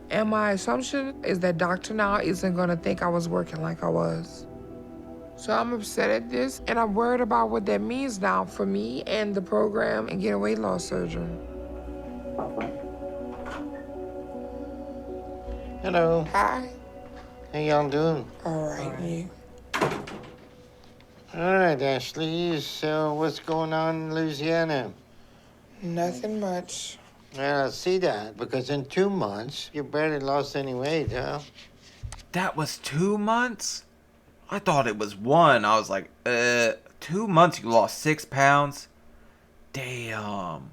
Speaker 3: And my assumption is that Dr. Now isn't gonna think I was working like I was. So I'm upset at this, and I'm worried about what that means now for me and the program and getting weight loss surgery.
Speaker 2: Hello.
Speaker 3: Hi.
Speaker 2: How y'all doing?
Speaker 3: All right, you.
Speaker 2: All right, Ashley. So what's going on in Louisiana?
Speaker 3: Nothing much.
Speaker 2: Well, I see that, because in 2 months, you barely lost any weight, huh?
Speaker 1: That was 2 months? I thought it was 1. I was like, 2 months you lost 6 pounds? Damn.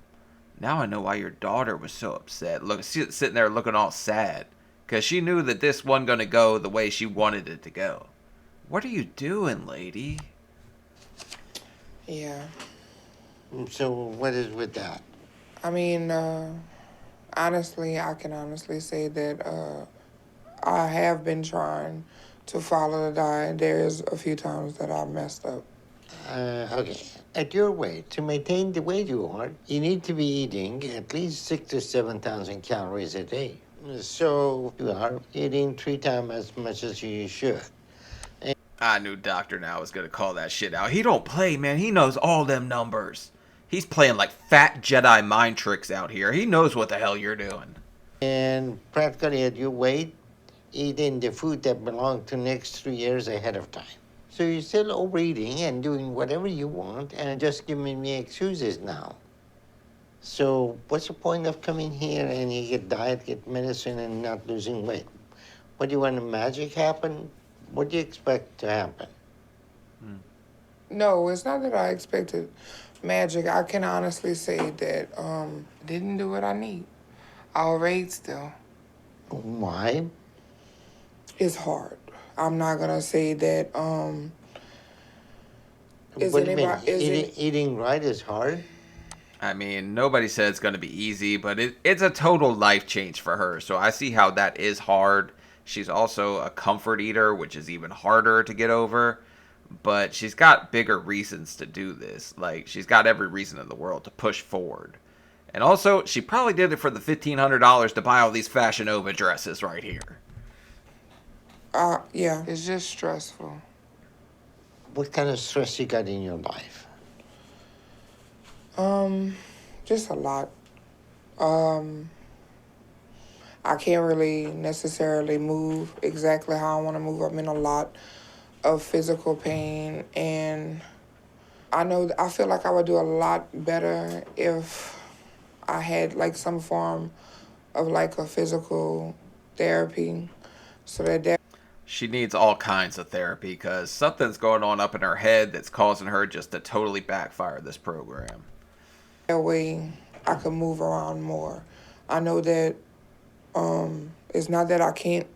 Speaker 1: Now I know why your daughter was so upset. Look, sitting there looking all sad. Because she knew that this wasn't going to go the way she wanted it to go. What are you doing, lady?
Speaker 3: Yeah.
Speaker 2: So what is with that?
Speaker 3: I mean, honestly, I can honestly say that I have been trying to follow the diet. There's a few times that I've messed up.
Speaker 2: Okay. At your weight, to maintain the weight you are, you need to be eating at least 6,000 to 7,000 calories a day. So you are eating 3 times as much as you should.
Speaker 1: I knew Dr. Now was going to call that shit out. He don't play, man. He knows all them numbers. He's playing like fat Jedi mind tricks out here. He knows what the hell you're doing.
Speaker 2: And practically at your weight, eating the food that belonged to next 3 years ahead of time. So you're still overeating and doing whatever you want and just giving me excuses now. So what's the point of coming here and you get diet, get medicine, and not losing weight? What do you want, magic happen? What do you expect to happen?
Speaker 3: No, it's not that I expected magic. I can honestly say that didn't do what I need. I'll rate still.
Speaker 2: Why?
Speaker 3: It's hard. I'm not gonna say that. Is
Speaker 2: What do you mean?
Speaker 3: anybody?
Speaker 2: Eating right is hard?
Speaker 1: I mean, nobody said it's going to be easy, but it's a total life change for her. So I see how that is hard. She's also a comfort eater, which is even harder to get over. But she's got bigger reasons to do this. Like, she's got every reason in the world to push forward. And also, she probably did it for the $1,500 to buy all these Fashion Nova dresses right here.
Speaker 3: Yeah, it's just stressful.
Speaker 2: What kind of stress you got in your life?
Speaker 3: Just a lot. I can't really necessarily move exactly how I want to move. I'm in a lot of physical pain, and I feel like I would do a lot better if I had like some form of like a physical therapy, so that
Speaker 1: She needs all kinds of therapy because something's going on up in her head that's causing her just to totally backfire this program.
Speaker 3: way I could move around more. I know that it's not that I can't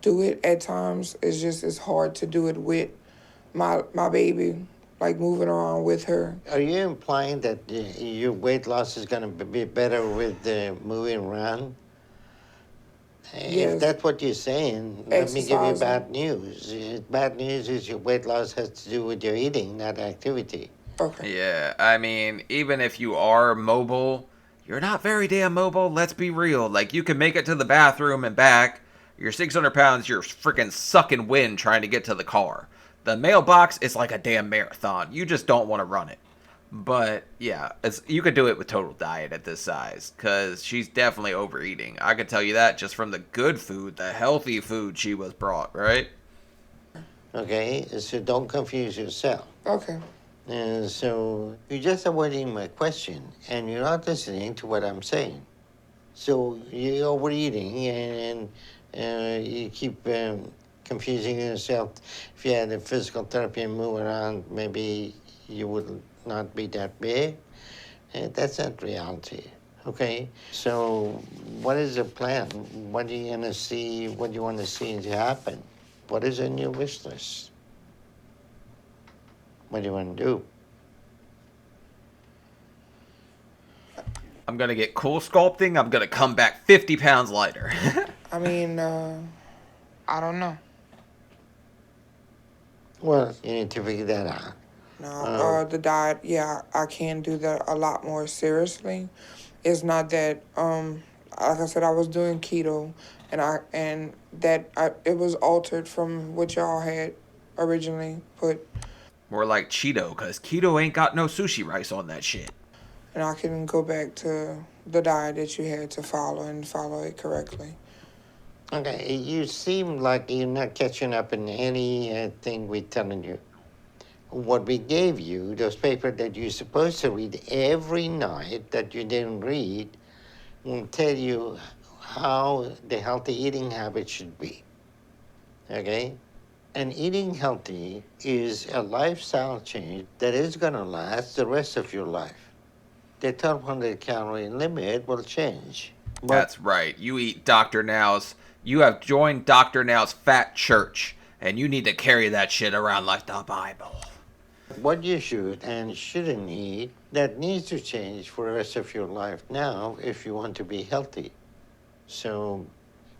Speaker 3: do it at times. It's just it's hard to do it with my baby, like moving around with her.
Speaker 2: Are you implying that your weight loss is going to be better with moving around?
Speaker 3: Yes.
Speaker 2: If that's what you're saying, let me give you
Speaker 3: Exercising.
Speaker 2: bad news. Bad news is your weight loss has to do with your eating, not activity.
Speaker 3: Okay.
Speaker 1: Yeah, I mean, even if you are mobile, you're not very damn mobile, let's be real. Like, you can make it to the bathroom and back. You're 600 pounds, you're freaking sucking wind trying to get to the car. The mailbox is like a damn marathon. You just don't want to run it. But, yeah, you could do it with total diet at this size, because she's definitely overeating. I can tell you that just from the good food, the healthy food she was brought, right?
Speaker 2: Okay, so don't confuse yourself.
Speaker 3: Okay.
Speaker 2: And so you're just avoiding my question, and you're not listening to what I'm saying. So you're overeating, and you keep confusing yourself. If you had a physical therapy and move around, maybe you would not be that big. And that's not reality. Okay, so what is the plan? What are you gonna see? What do you want to see to happen? What is in your wish list? What do you want to do?
Speaker 1: I'm going to get cool sculpting. I'm going to come back 50 pounds lighter.
Speaker 3: I mean, I don't know.
Speaker 2: Well, you need to figure that out.
Speaker 3: No, the diet, yeah, I can do that a lot more seriously. It's not that, like I said, I was doing keto, and it was altered from what y'all had originally put,
Speaker 1: More like Cheeto, because keto ain't got no sushi rice on that shit.
Speaker 3: and I can go back to the diet that you had to follow and follow it correctly.
Speaker 2: Okay, you seem like you're not catching up in anything we're telling you. What we gave you, those papers that you're supposed to read every night that you didn't read, will tell you how the healthy eating habit should be. Okay? And eating healthy is a lifestyle change that is going to last the rest of your life. The 1,200 calorie limit will change. But
Speaker 1: That's right. You eat Dr. Now's. You have joined Dr. Now's fat church, and you need to carry that shit around like the Bible.
Speaker 2: what you should and shouldn't eat, that needs to change for the rest of your life now if you want to be healthy. So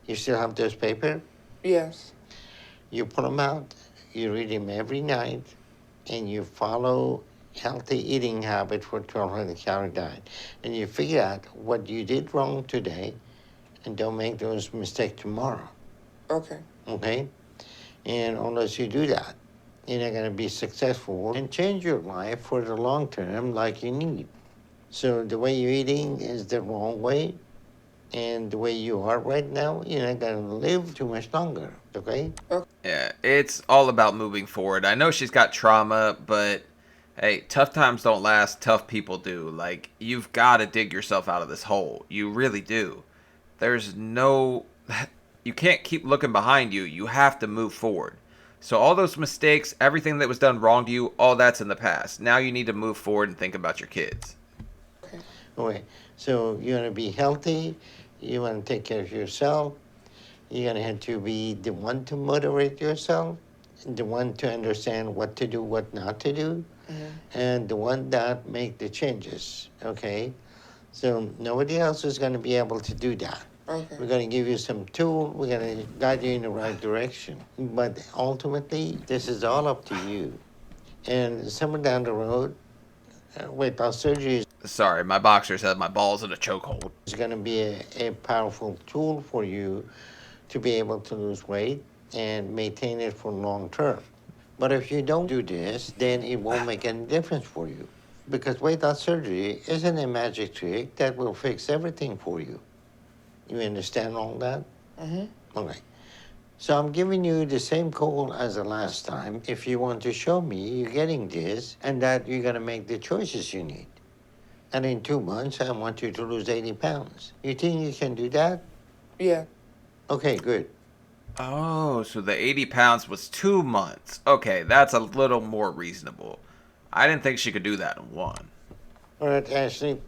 Speaker 2: you still have those papers?
Speaker 3: Yes.
Speaker 2: You pull them out, you read them every night, and you follow healthy eating habit for 1,200 calorie diet. And you figure out what you did wrong today and don't make those mistakes tomorrow.
Speaker 3: Okay.
Speaker 2: Okay? And unless you do that, You're not going to be successful and change your life for the long term like you need. So the way you're eating is the wrong way. And the way you are right now, you're not going to live too much longer, okay?
Speaker 1: Yeah, it's all about moving forward. I know she's got trauma, but hey, tough times don't last, tough people do. Like, you've got to dig yourself out of this hole. You really do. There's no... You can't keep looking behind you. You have to move forward. So all those mistakes, everything that was done wrong to you, all that's in the past. Now you need to move forward and think about your kids.
Speaker 2: Okay, so you want to be healthy, you want to take care of yourself, you're going to have to be the one to motivate yourself, the one to understand what to do, what not to do, and the one that make the changes, okay? So nobody else is going to be able to do that.
Speaker 3: Okay.
Speaker 2: We're going to give you some tool, we're going to guide you in the right direction. But ultimately, this is all up to you. And somewhere down the road, weight loss surgery is
Speaker 1: Sorry, my boxer said my ball's in a chokehold.
Speaker 2: going to be a powerful tool for you to be able to lose weight and maintain it for long term. But if you don't do this, then it won't make any difference for you. Because weight loss surgery isn't a magic trick that will fix everything for you. You understand all that? Okay. So I'm giving you the same call as the last time if you want to show me you're getting this and that you're going to make the choices you need. And in 2 months, I want you to lose 80 pounds. You think you can do that?
Speaker 3: Yeah.
Speaker 2: Okay, good.
Speaker 1: Oh, so the 80 pounds was 2 months. Okay, that's a little more reasonable. I didn't think she could do that in one.
Speaker 2: All right, Ashley.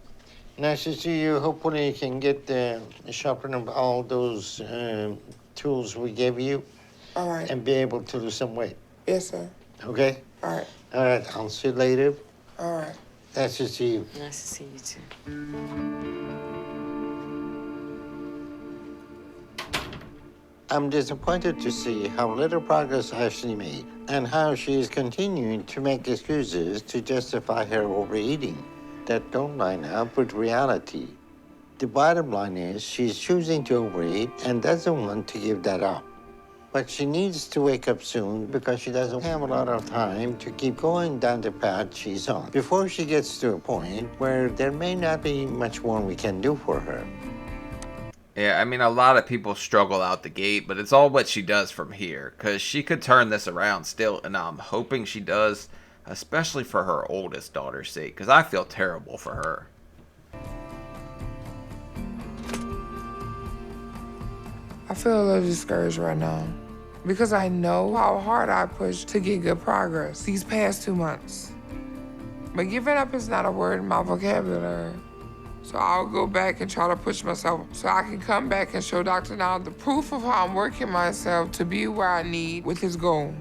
Speaker 2: Nice to see you. Hopefully you can get the sharpen up all those tools we gave you
Speaker 3: All right.
Speaker 2: and be able to lose some weight.
Speaker 3: Yes, sir.
Speaker 2: Okay?
Speaker 3: All right.
Speaker 2: All right, I'll see you later.
Speaker 3: All right.
Speaker 2: Nice to see you.
Speaker 7: Nice to see you too.
Speaker 2: I'm disappointed to see how little progress Ashley made and how she is continuing to make excuses to justify her overeating that don't line up with reality. The bottom line is she's choosing to overeat and doesn't want to give that up. But she needs to wake up soon because she doesn't have a lot of time to keep going down the path she's on before she gets to a point where there may not be much more we can do for her.
Speaker 1: Yeah, I mean, a lot of people struggle out the gate, but it's all what she does from here. Because she could turn this around still, and I'm hoping she does, especially for her oldest daughter's sake, because I feel terrible for her.
Speaker 3: I feel a little discouraged right now because I know how hard I pushed to get good progress these past 2 months. But giving up is not a word in my vocabulary. So I'll go back and try to push myself so I can come back and show Dr. Now the proof of how I'm working myself to be where I need with his goal.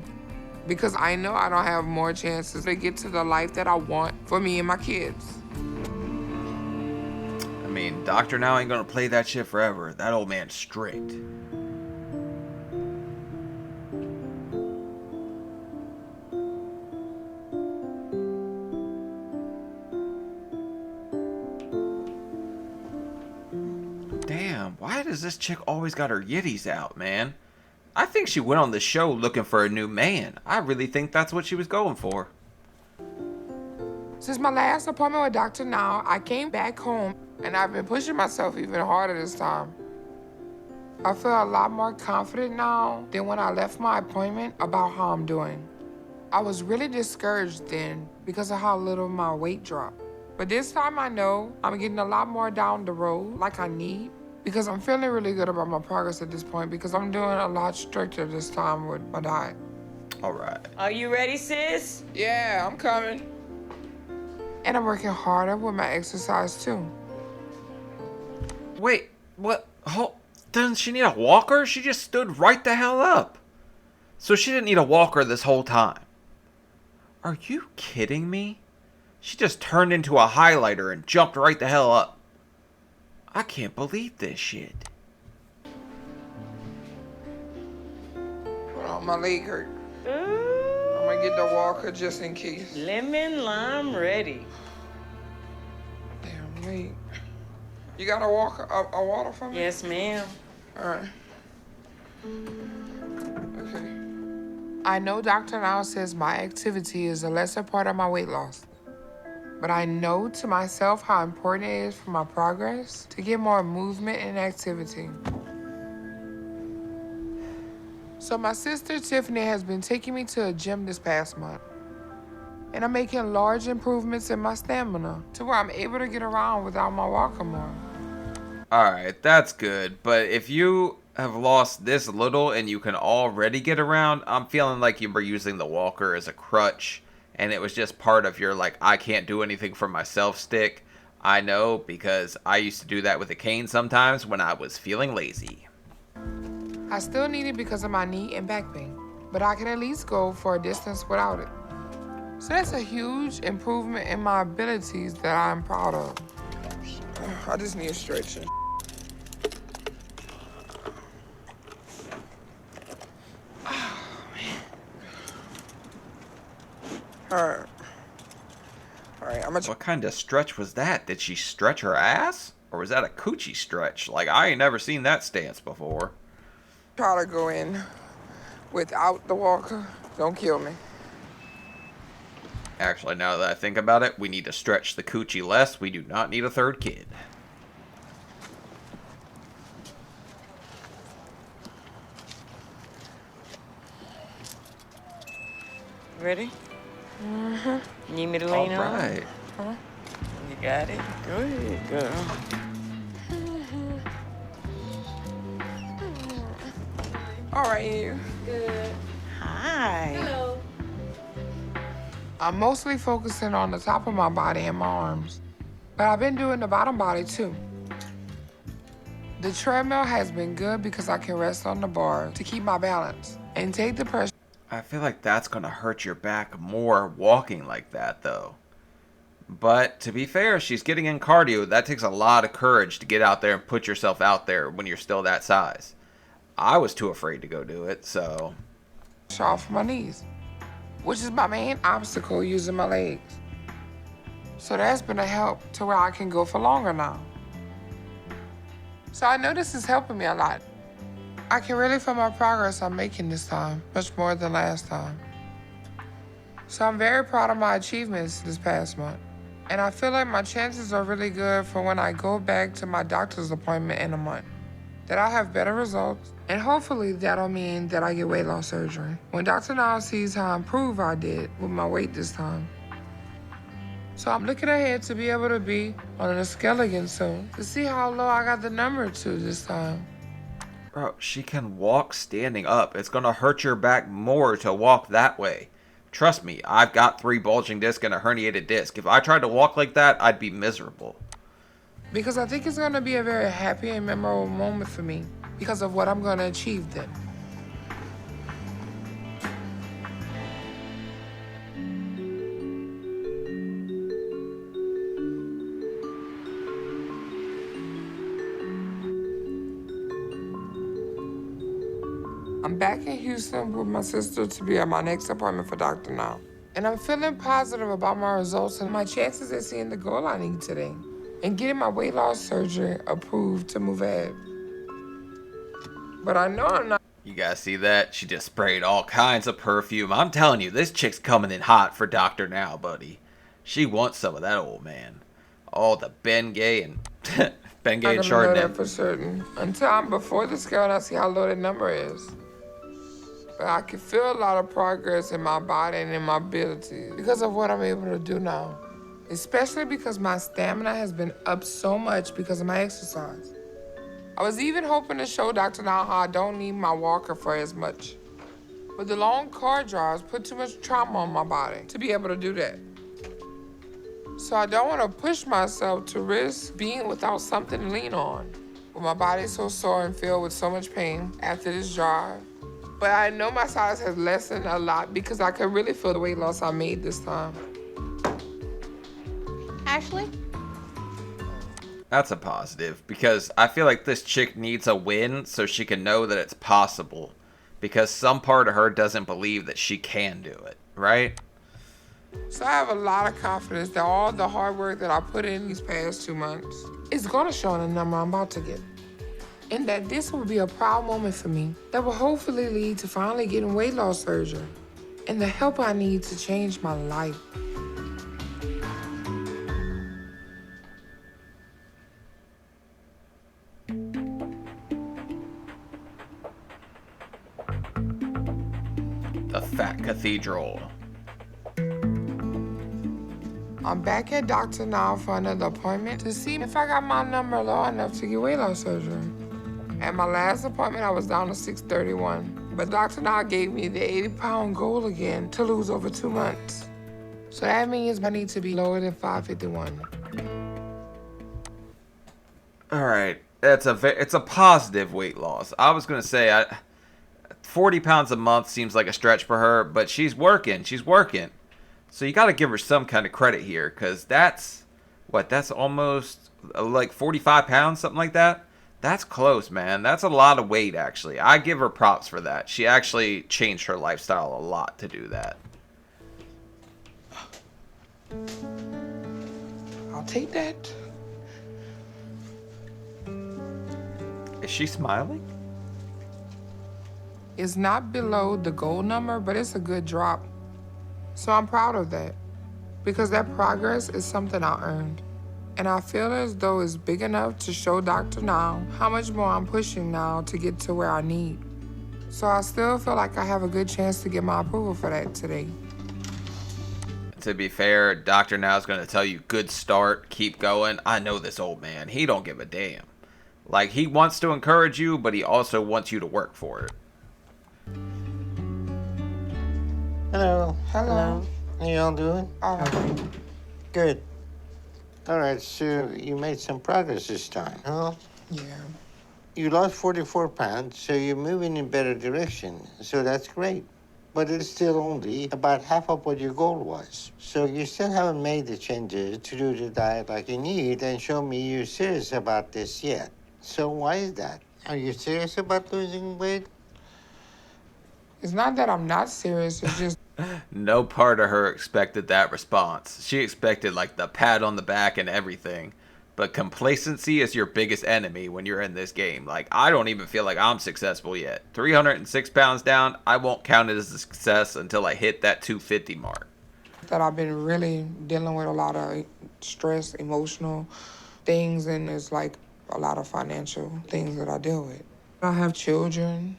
Speaker 3: Because I know I don't have more chances to get to the life that I want for me and my kids.
Speaker 1: I mean, Dr. Now ain't gonna play that shit forever. That old man's strict. Damn, why does this chick always got her yitties out, man? I think she went on the show looking for a new man. I really think that's what she was going for.
Speaker 3: Since my last appointment with Dr. Now, I came back home and I've been pushing myself even harder this time. I feel a lot more confident now than when I left my appointment about how I'm doing. I was really discouraged then because of how little my weight dropped. But this time I know I'm getting a lot more down the road like I need because I'm feeling really good about my progress at this point because I'm doing a lot stricter this time with my diet.
Speaker 1: All right.
Speaker 7: Are you ready, sis?
Speaker 3: Yeah, I'm coming. And I'm working harder with my exercise too.
Speaker 1: Wait, what? Doesn't she need a walker? She just stood right the hell up. So she didn't need a walker this whole time. Are you kidding me? She just turned into a highlighter and jumped right the hell up. I can't believe this shit.
Speaker 3: Hold on, my leg hurt. I'm gonna get the walker just in case.
Speaker 7: Lemon lime ready.
Speaker 3: Damn, wait. You got a walker, a water for me?
Speaker 7: Yes, ma'am.
Speaker 3: All right. Okay. I know Dr. Now says my activity is a lesser part of my weight loss, but I know to myself how important it is for my progress to get more movement and activity. So my sister Tiffany has been taking me to a gym this past month, and I'm making large improvements in my stamina to where I'm able to get around without my walker more.
Speaker 1: Alright, that's good, but if you have lost this little and you can already get around, I'm feeling like you were using the walker as a crutch, and it was just part of your, like, I can't do anything for myself stick. I know, because I used to do that with a cane sometimes when I was feeling lazy.
Speaker 3: I still need it because of my knee and back pain, but I can at least go for a distance without it. So that's a huge improvement in my abilities that I'm proud of. I just need stretching. Alright, I'm gonna
Speaker 1: What kind of stretch was that? Did she stretch her ass? Or was that a coochie stretch? Like, I ain't never seen that stance before.
Speaker 3: try to go in without the walker. Don't kill me.
Speaker 1: Actually, now that I think about it, we need to stretch the coochie less. We do not need a third kid.
Speaker 7: Ready? Mm-hmm. Need me to lean on?
Speaker 1: Alright.
Speaker 7: Huh? You got it? Go ahead, girl.
Speaker 3: All right, you.
Speaker 7: Hi.
Speaker 8: Hello.
Speaker 3: I'm mostly focusing on the top of my body and my arms, but I've been doing the bottom body too. The treadmill has been good because I can rest on the bar to keep my balance and take the pressure.
Speaker 1: I feel like that's gonna hurt your back more walking like that, though. But to be fair, she's getting in cardio. That takes a lot of courage to get out there and put yourself out there when you're still that size. I was too afraid to go do it, so...
Speaker 3: off my knees, which is my main obstacle using my legs. So that's been a help to where I can go for longer now. So I know this is helping me a lot. I can really feel my progress I'm making this time, much more than last time. So I'm very proud of my achievements this past month. And I feel like my chances are really good for when I go back to my doctor's appointment in a month, that I'll have better results, and hopefully that'll mean that I get weight loss surgery when Dr. Now sees how improved I did with my weight this time. So I'm looking ahead to be able to be on a scale again soon to see how low I got the number to this time.
Speaker 1: Bro, she can walk standing up. It's gonna hurt your back more to walk that way. Trust me, I've got 3 bulging discs and a herniated disc. If I tried to walk like that, I'd be miserable.
Speaker 3: Because I think it's gonna be a very happy and memorable moment for me because of what I'm gonna achieve then. I'm back in Houston with my sister to be at my next appointment for Dr. Now. And I'm feeling positive about my results and my chances at seeing the goal I need today and getting my weight loss surgery approved to move ahead. But I know I'm not.
Speaker 1: You guys see that? She just sprayed all kinds of perfume. I'm telling you, this chick's coming in hot for Dr. Now, buddy. She wants some of that old man. All the Bengay and Bengay and
Speaker 3: I'm not gonna know that
Speaker 1: Chardonnay.
Speaker 3: for certain until I'm before the scale and I see how low that number is. But I can feel a lot of progress in my body and in my abilities because of what I'm able to do now. Especially because my stamina has been up so much because of my exercise. I was even hoping to show Dr. Now how I don't need my walker for as much. But the long car drives put too much trauma on my body to be able to do that. So I don't want to push myself to risk being without something to lean on. With my body so sore and filled with so much pain after this drive. But I know my size has lessened a lot because I can really feel the weight loss I made this time.
Speaker 8: Ashley?
Speaker 1: That's a positive, because I feel like this chick needs a win so she can know that it's possible. Because some part of her doesn't believe that she can do it, right?
Speaker 3: So I have a lot of confidence that all the hard work that I put in these past 2 months is gonna show in the number I'm about to get. and that this will be a proud moment for me that will hopefully lead to finally getting weight loss surgery and the help I need to change my life.
Speaker 1: The Fat Cathedral.
Speaker 3: I'm back at Dr. Now for another appointment to see if I got my number low enough to get weight loss surgery. At my last appointment, I was down to 631, but Dr. Now gave me the 80-pound goal again to lose over 2 months. So that means I need to be lower than 551.
Speaker 1: All right, it's a positive weight loss. I was gonna say 40 pounds a month seems like a stretch for her, but she's working. So you got to give her some kind of credit here, because that's almost like 45 pounds, something like that. That's close, man. That's a lot of weight, actually. I give her props for that. She actually changed her lifestyle a lot to do that.
Speaker 3: I'll take that.
Speaker 1: Is she smiling?
Speaker 3: It's not below the goal number, but it's a good drop. So I'm proud of that, because that progress is something I earned. And I feel as though it's big enough to show Dr. Now how much more I'm pushing now to get to where I need. So I still feel like I have a good chance to get my approval for that today.
Speaker 1: To be fair, Dr. Now's going to tell you, good start, keep going. I know this old man. He don't give a damn. Like, he wants to encourage you, but he also wants you to work for it.
Speaker 2: Hello.
Speaker 3: Hello.
Speaker 2: How y'all doing?
Speaker 3: All right.
Speaker 2: Good. All right, so you made some progress this time, huh?
Speaker 3: Yeah.
Speaker 2: You lost 44 pounds, so you're moving in better direction. So that's great. But it's still only about half of what your goal was. So you still haven't made the changes to do the diet like you need and show me you're serious about this yet. So why is that? Are you serious about losing weight?
Speaker 3: It's not that I'm not serious, it's just
Speaker 1: No part of her expected that response. She expected like the pat on the back and everything. But complacency is your biggest enemy when you're in this game. Like, I don't even feel like I'm successful yet. 306 pounds down, I won't count it as a success until I hit that 250 mark.
Speaker 3: that I've been really dealing with a lot of stress, emotional things, and it's like a lot of financial things that I deal with. I have children.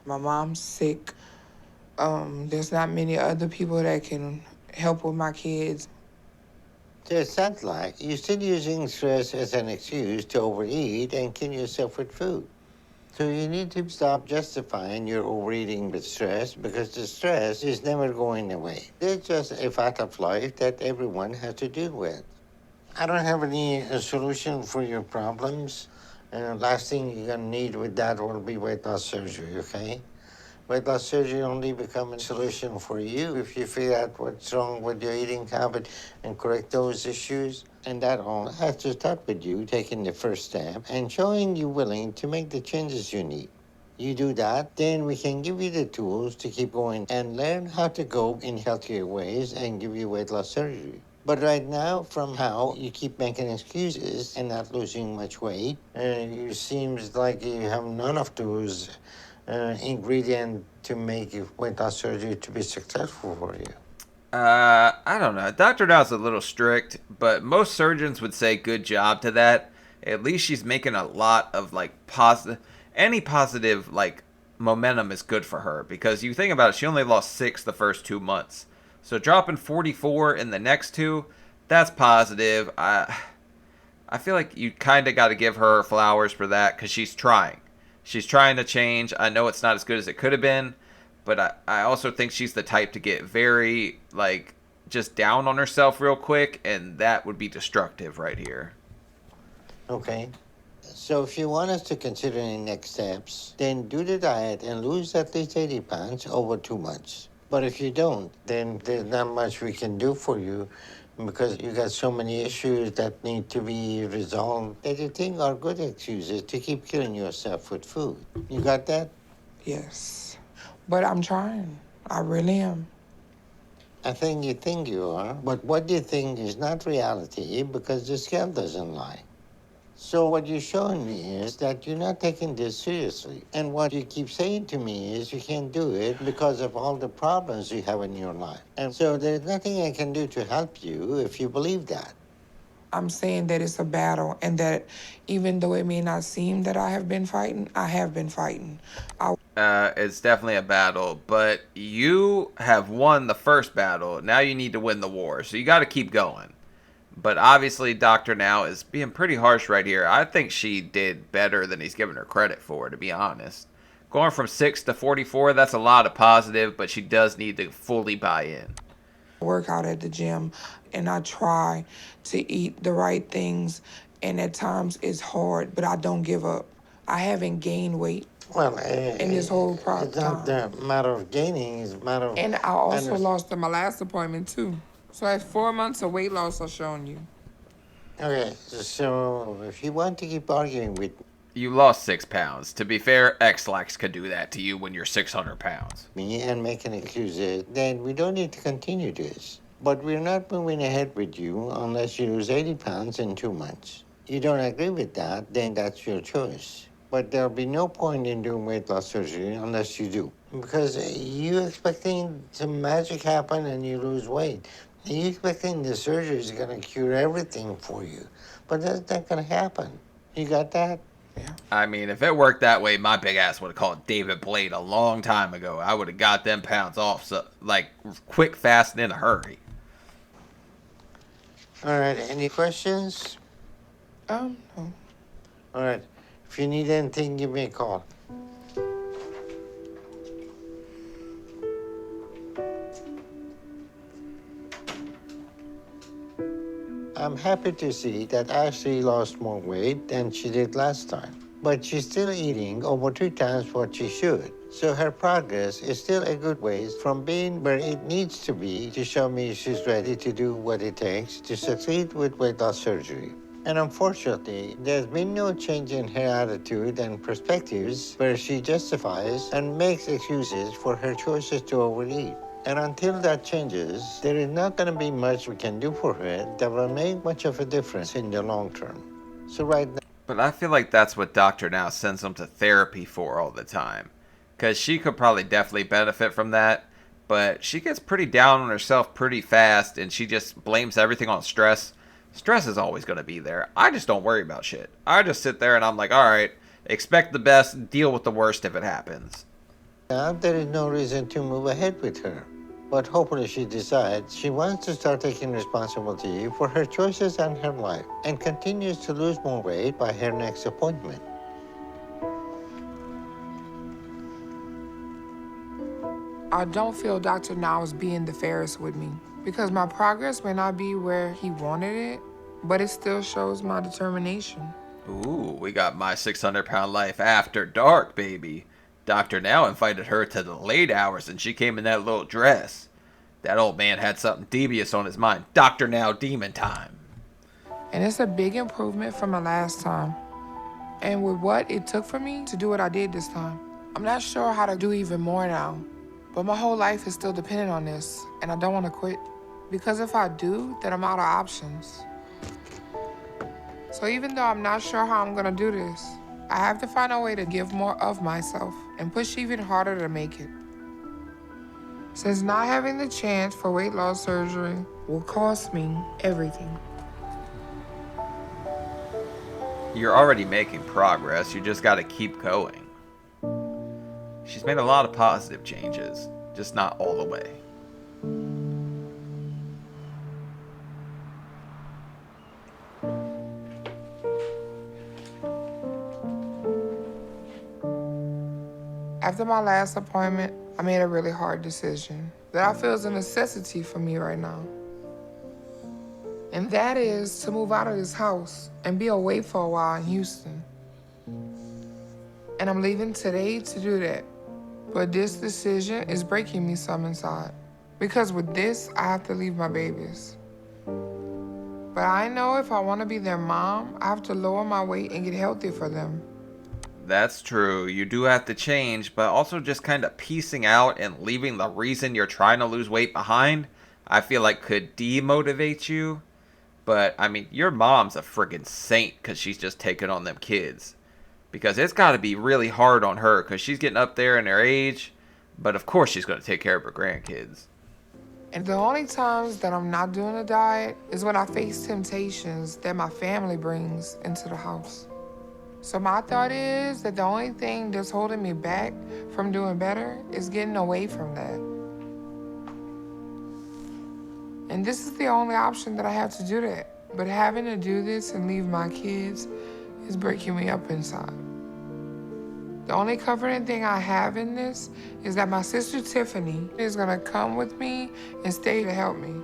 Speaker 3: My mom's sick. There's not many other people that can help with my kids.
Speaker 2: So it sounds like you're still using stress as an excuse to overeat and kill yourself with food. So you need to stop justifying your overeating with stress, because the stress is never going away. It's just a fact of life that everyone has to deal with. I don't have any solution for your problems. Last thing you're gonna need with that will be weight loss surgery, okay? Weight loss surgery only become a solution for you if you figure out what's wrong with your eating habit and correct those issues. And that all has to start with you taking the first step and showing you willing to make the changes you need. You do that, then we can give you the tools to keep going and learn how to go in healthier ways and give you weight loss surgery. But right now, from how you keep making excuses and not losing much weight, it seems like you have none of those ingredient to make weight loss surgery to be successful for you.
Speaker 1: I don't know. Dr. Dow's a little strict, but most surgeons would say good job to that. At least she's making a lot of like positive, any positive like momentum is good for her, because you think about it, she only lost 6 the first 2 months. So dropping 44 in the next 2, that's positive. I feel like you kind of got to give her flowers for that, because she's trying. She's trying to change. I know it's not as good as it could have been, but I also think she's the type to get very, like, just down on herself real quick, and that would be destructive right here.
Speaker 2: Okay. So if you want us to consider any next steps, then do the diet and lose at least 80 pounds over 2 months. But if you don't, then there's not much we can do for you, because you got so many issues that need to be resolved that you think are good excuses to keep killing yourself with food. You got that?
Speaker 3: Yes. But I'm trying. I really am.
Speaker 2: I think you are, but what you think is not reality, because the scale doesn't lie. So what you're showing me is that you're not taking this seriously. And what you keep saying to me is you can't do it because of all the problems you have in your life. And so there's nothing I can do to help you if you believe that.
Speaker 3: I'm saying that it's a battle and that even though it may not seem that I have been fighting, I have been fighting.
Speaker 1: It's definitely a battle, but you have won the first battle. Now you need to win the war, so you got to keep going. But obviously, Dr. Now is being pretty harsh right here. I think she did better than he's giving her credit for, to be honest. Going from 6 to 44, that's a lot of positive, but she does need to fully buy in.
Speaker 3: Work out at the gym and I try to eat the right things, and at times it's hard, but I don't give up. I haven't gained weight
Speaker 2: Well,
Speaker 3: in this whole
Speaker 2: it's not
Speaker 3: time.
Speaker 2: the matter of gaining, it's a matter of...
Speaker 3: And I also lost at my last appointment too. So that's 4 months of weight loss I've shown you.
Speaker 2: Okay, so if you want to keep arguing with
Speaker 1: You lost 6 pounds. To be fair, X-Lax could do that to you when you're 600 pounds.
Speaker 2: me and making excuses, then we don't need to continue this. But we're not moving ahead with you unless you lose 80 pounds in 2 months. You don't agree with that, then that's your choice. But there'll be no point in doing weight loss surgery unless you do. Because you expecting some magic happen and you lose weight. You expecting the surgery is gonna cure everything for you. But that's not gonna happen. You got that?
Speaker 3: Yeah.
Speaker 1: I mean, if it worked that way, my big ass would have called David Blade a long time ago. I would have got them pounds off, so like quick, fast, and in a hurry.
Speaker 2: All right, any questions?
Speaker 3: No.
Speaker 2: All right, if you need anything, give me a call. I'm happy to see that Ashley lost more weight than she did last time. But she's still eating over 2 times what she should. So her progress is still a good ways from being where it needs to be to show me she's ready to do what it takes to succeed with weight loss surgery. And unfortunately, there's been no change in her attitude and perspectives where she justifies and makes excuses for her choices to overeat. And until that changes, there is not going to be much we can do for her that will make much of a difference in the long term. So right now,
Speaker 1: But I feel like that's what Dr. Now sends them to therapy for all the time. Because she could probably definitely benefit from that. But she gets pretty down on herself pretty fast, and she just blames everything on stress. Stress is always going to be there. I just don't worry about shit. I just sit there and I'm like, alright, expect the best, deal with the worst if it happens.
Speaker 2: there is no reason to move ahead with her. But hopefully she decides she wants to start taking responsibility for her choices and her life and continues to lose more weight by her next appointment.
Speaker 3: I don't feel Dr. Now is being the fairest with me because my progress may not be where he wanted it, but it still shows my determination.
Speaker 1: Ooh, we got my 600-pound life after dark, baby. Dr. Now invited her to the late hours and she came in that little dress. That old man had something devious on his mind. Dr. Now demon time.
Speaker 3: And it's a big improvement from my last time. And with what it took for me to do what I did this time, I'm not sure how to do even more now. But my whole life is still dependent on this, and I don't want to quit. Because if I do, then I'm out of options. So even though I'm not sure how I'm gonna do this, I have to find a way to give more of myself and push even harder to make it. Since not having the chance for weight loss surgery will cost me everything.
Speaker 1: You're already making progress. You just gotta keep going. She's made a lot of positive changes, just not all the way.
Speaker 3: After my last appointment, I made a really hard decision that I feel is a necessity for me right now. And that is to move out of this house and be away for a while in Houston. And I'm leaving today to do that. But this decision is breaking me some inside. Because with this, I have to leave my babies. But I know if I want to be their mom, I have to lower my weight and get healthy for them.
Speaker 1: That's true. You do have to change, but also just kind of piecing out and leaving the reason you're trying to lose weight behind, I feel like could demotivate you. But, I mean, your mom's a friggin' saint because she's just taking on them kids. Because it's got to be really hard on her because she's getting up there in her age. But, of course, she's going to take care of her grandkids.
Speaker 3: And the only times that I'm not doing a diet is when I face temptations that my family brings into the house. So my thought is that the only thing that's holding me back from doing better is getting away from that. And this is the only option that I have to do that. But having to do this and leave my kids is breaking me up inside. The only comforting thing I have in this is that my sister Tiffany is gonna come with me and stay to help me.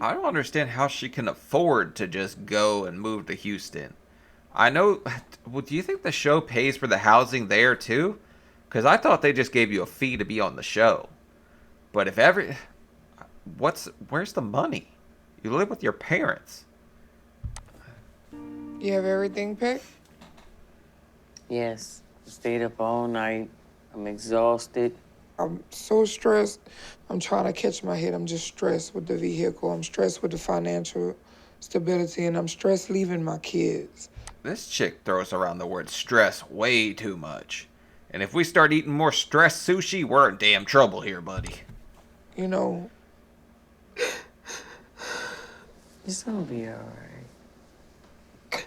Speaker 1: I don't understand how she can afford to just go and move to Houston. I know. Well, do you think the show pays for the housing there too? Because I thought they just gave you a fee to be on the show. But if where's the money? You live with your parents.
Speaker 3: You have everything picked?
Speaker 7: Yes. Stayed up all night. I'm exhausted.
Speaker 3: I'm so stressed. I'm trying to catch my head. I'm just stressed with the vehicle. I'm stressed with the financial stability, and I'm stressed leaving my kids.
Speaker 1: This chick throws around the word stress way too much. And if we start eating more stress sushi, we're in damn trouble here, buddy.
Speaker 3: You know,
Speaker 7: It's gonna be all right.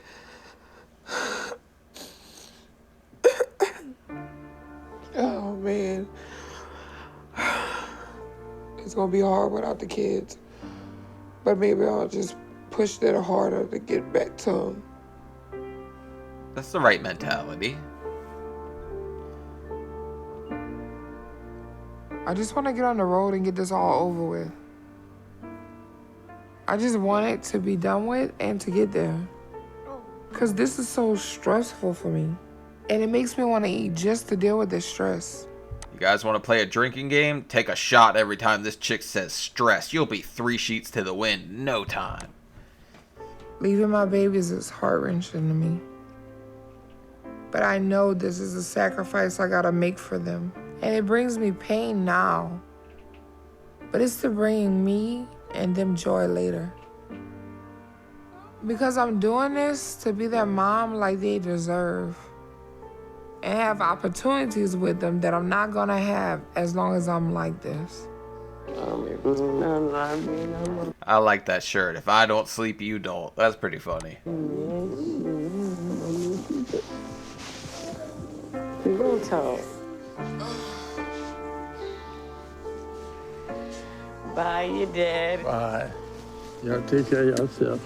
Speaker 3: oh man, it's gonna be hard without the kids. But maybe I'll just push that harder to get back to them.
Speaker 1: That's the right mentality.
Speaker 3: I just want to get on the road and get this all over with. I just want it to be done with and to get there. Because this is so stressful for me. And it makes me want to eat just to deal with this stress.
Speaker 1: You guys want to play a drinking game? Take a shot every time this chick says stress. You'll be 3 sheets to the wind in no time.
Speaker 3: Leaving my babies is heart-wrenching to me. But I know this is a sacrifice I gotta make for them. And it brings me pain now. But it's to bring me and them joy later. Because I'm doing this to be their mom like they deserve. And have opportunities with them that I'm not gonna have as long as I'm like this.
Speaker 1: I like that shirt. If I don't sleep, you don't. That's pretty funny.
Speaker 7: We gonna talk. Bye, your dad.
Speaker 6: Bye. Y'all take care of yourself.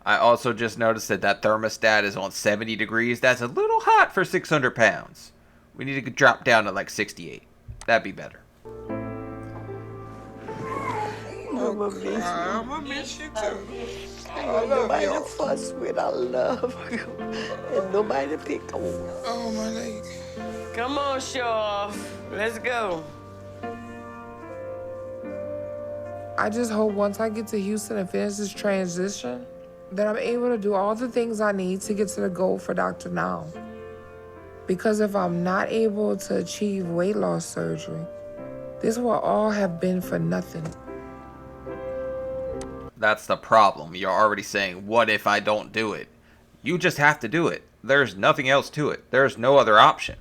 Speaker 1: I also just noticed that thermostat is on 70 degrees. That's a little hot for 600 pounds. We need to drop down to like 68. That'd be better.
Speaker 3: I'ma miss you too.
Speaker 5: Nobody to fuss with. I love you. And nobody to pick on.
Speaker 3: Oh, my leg.
Speaker 7: Come on, show off. Let's go.
Speaker 3: I just hope once I get to Houston and finish this transition, that I'm able to do all the things I need to get to the goal for Dr. Now. Because if I'm not able to achieve weight loss surgery, this will all have been for nothing.
Speaker 1: That's the problem. You're already saying, what if I don't do it? You just have to do it. There's nothing else to it. There's no other option.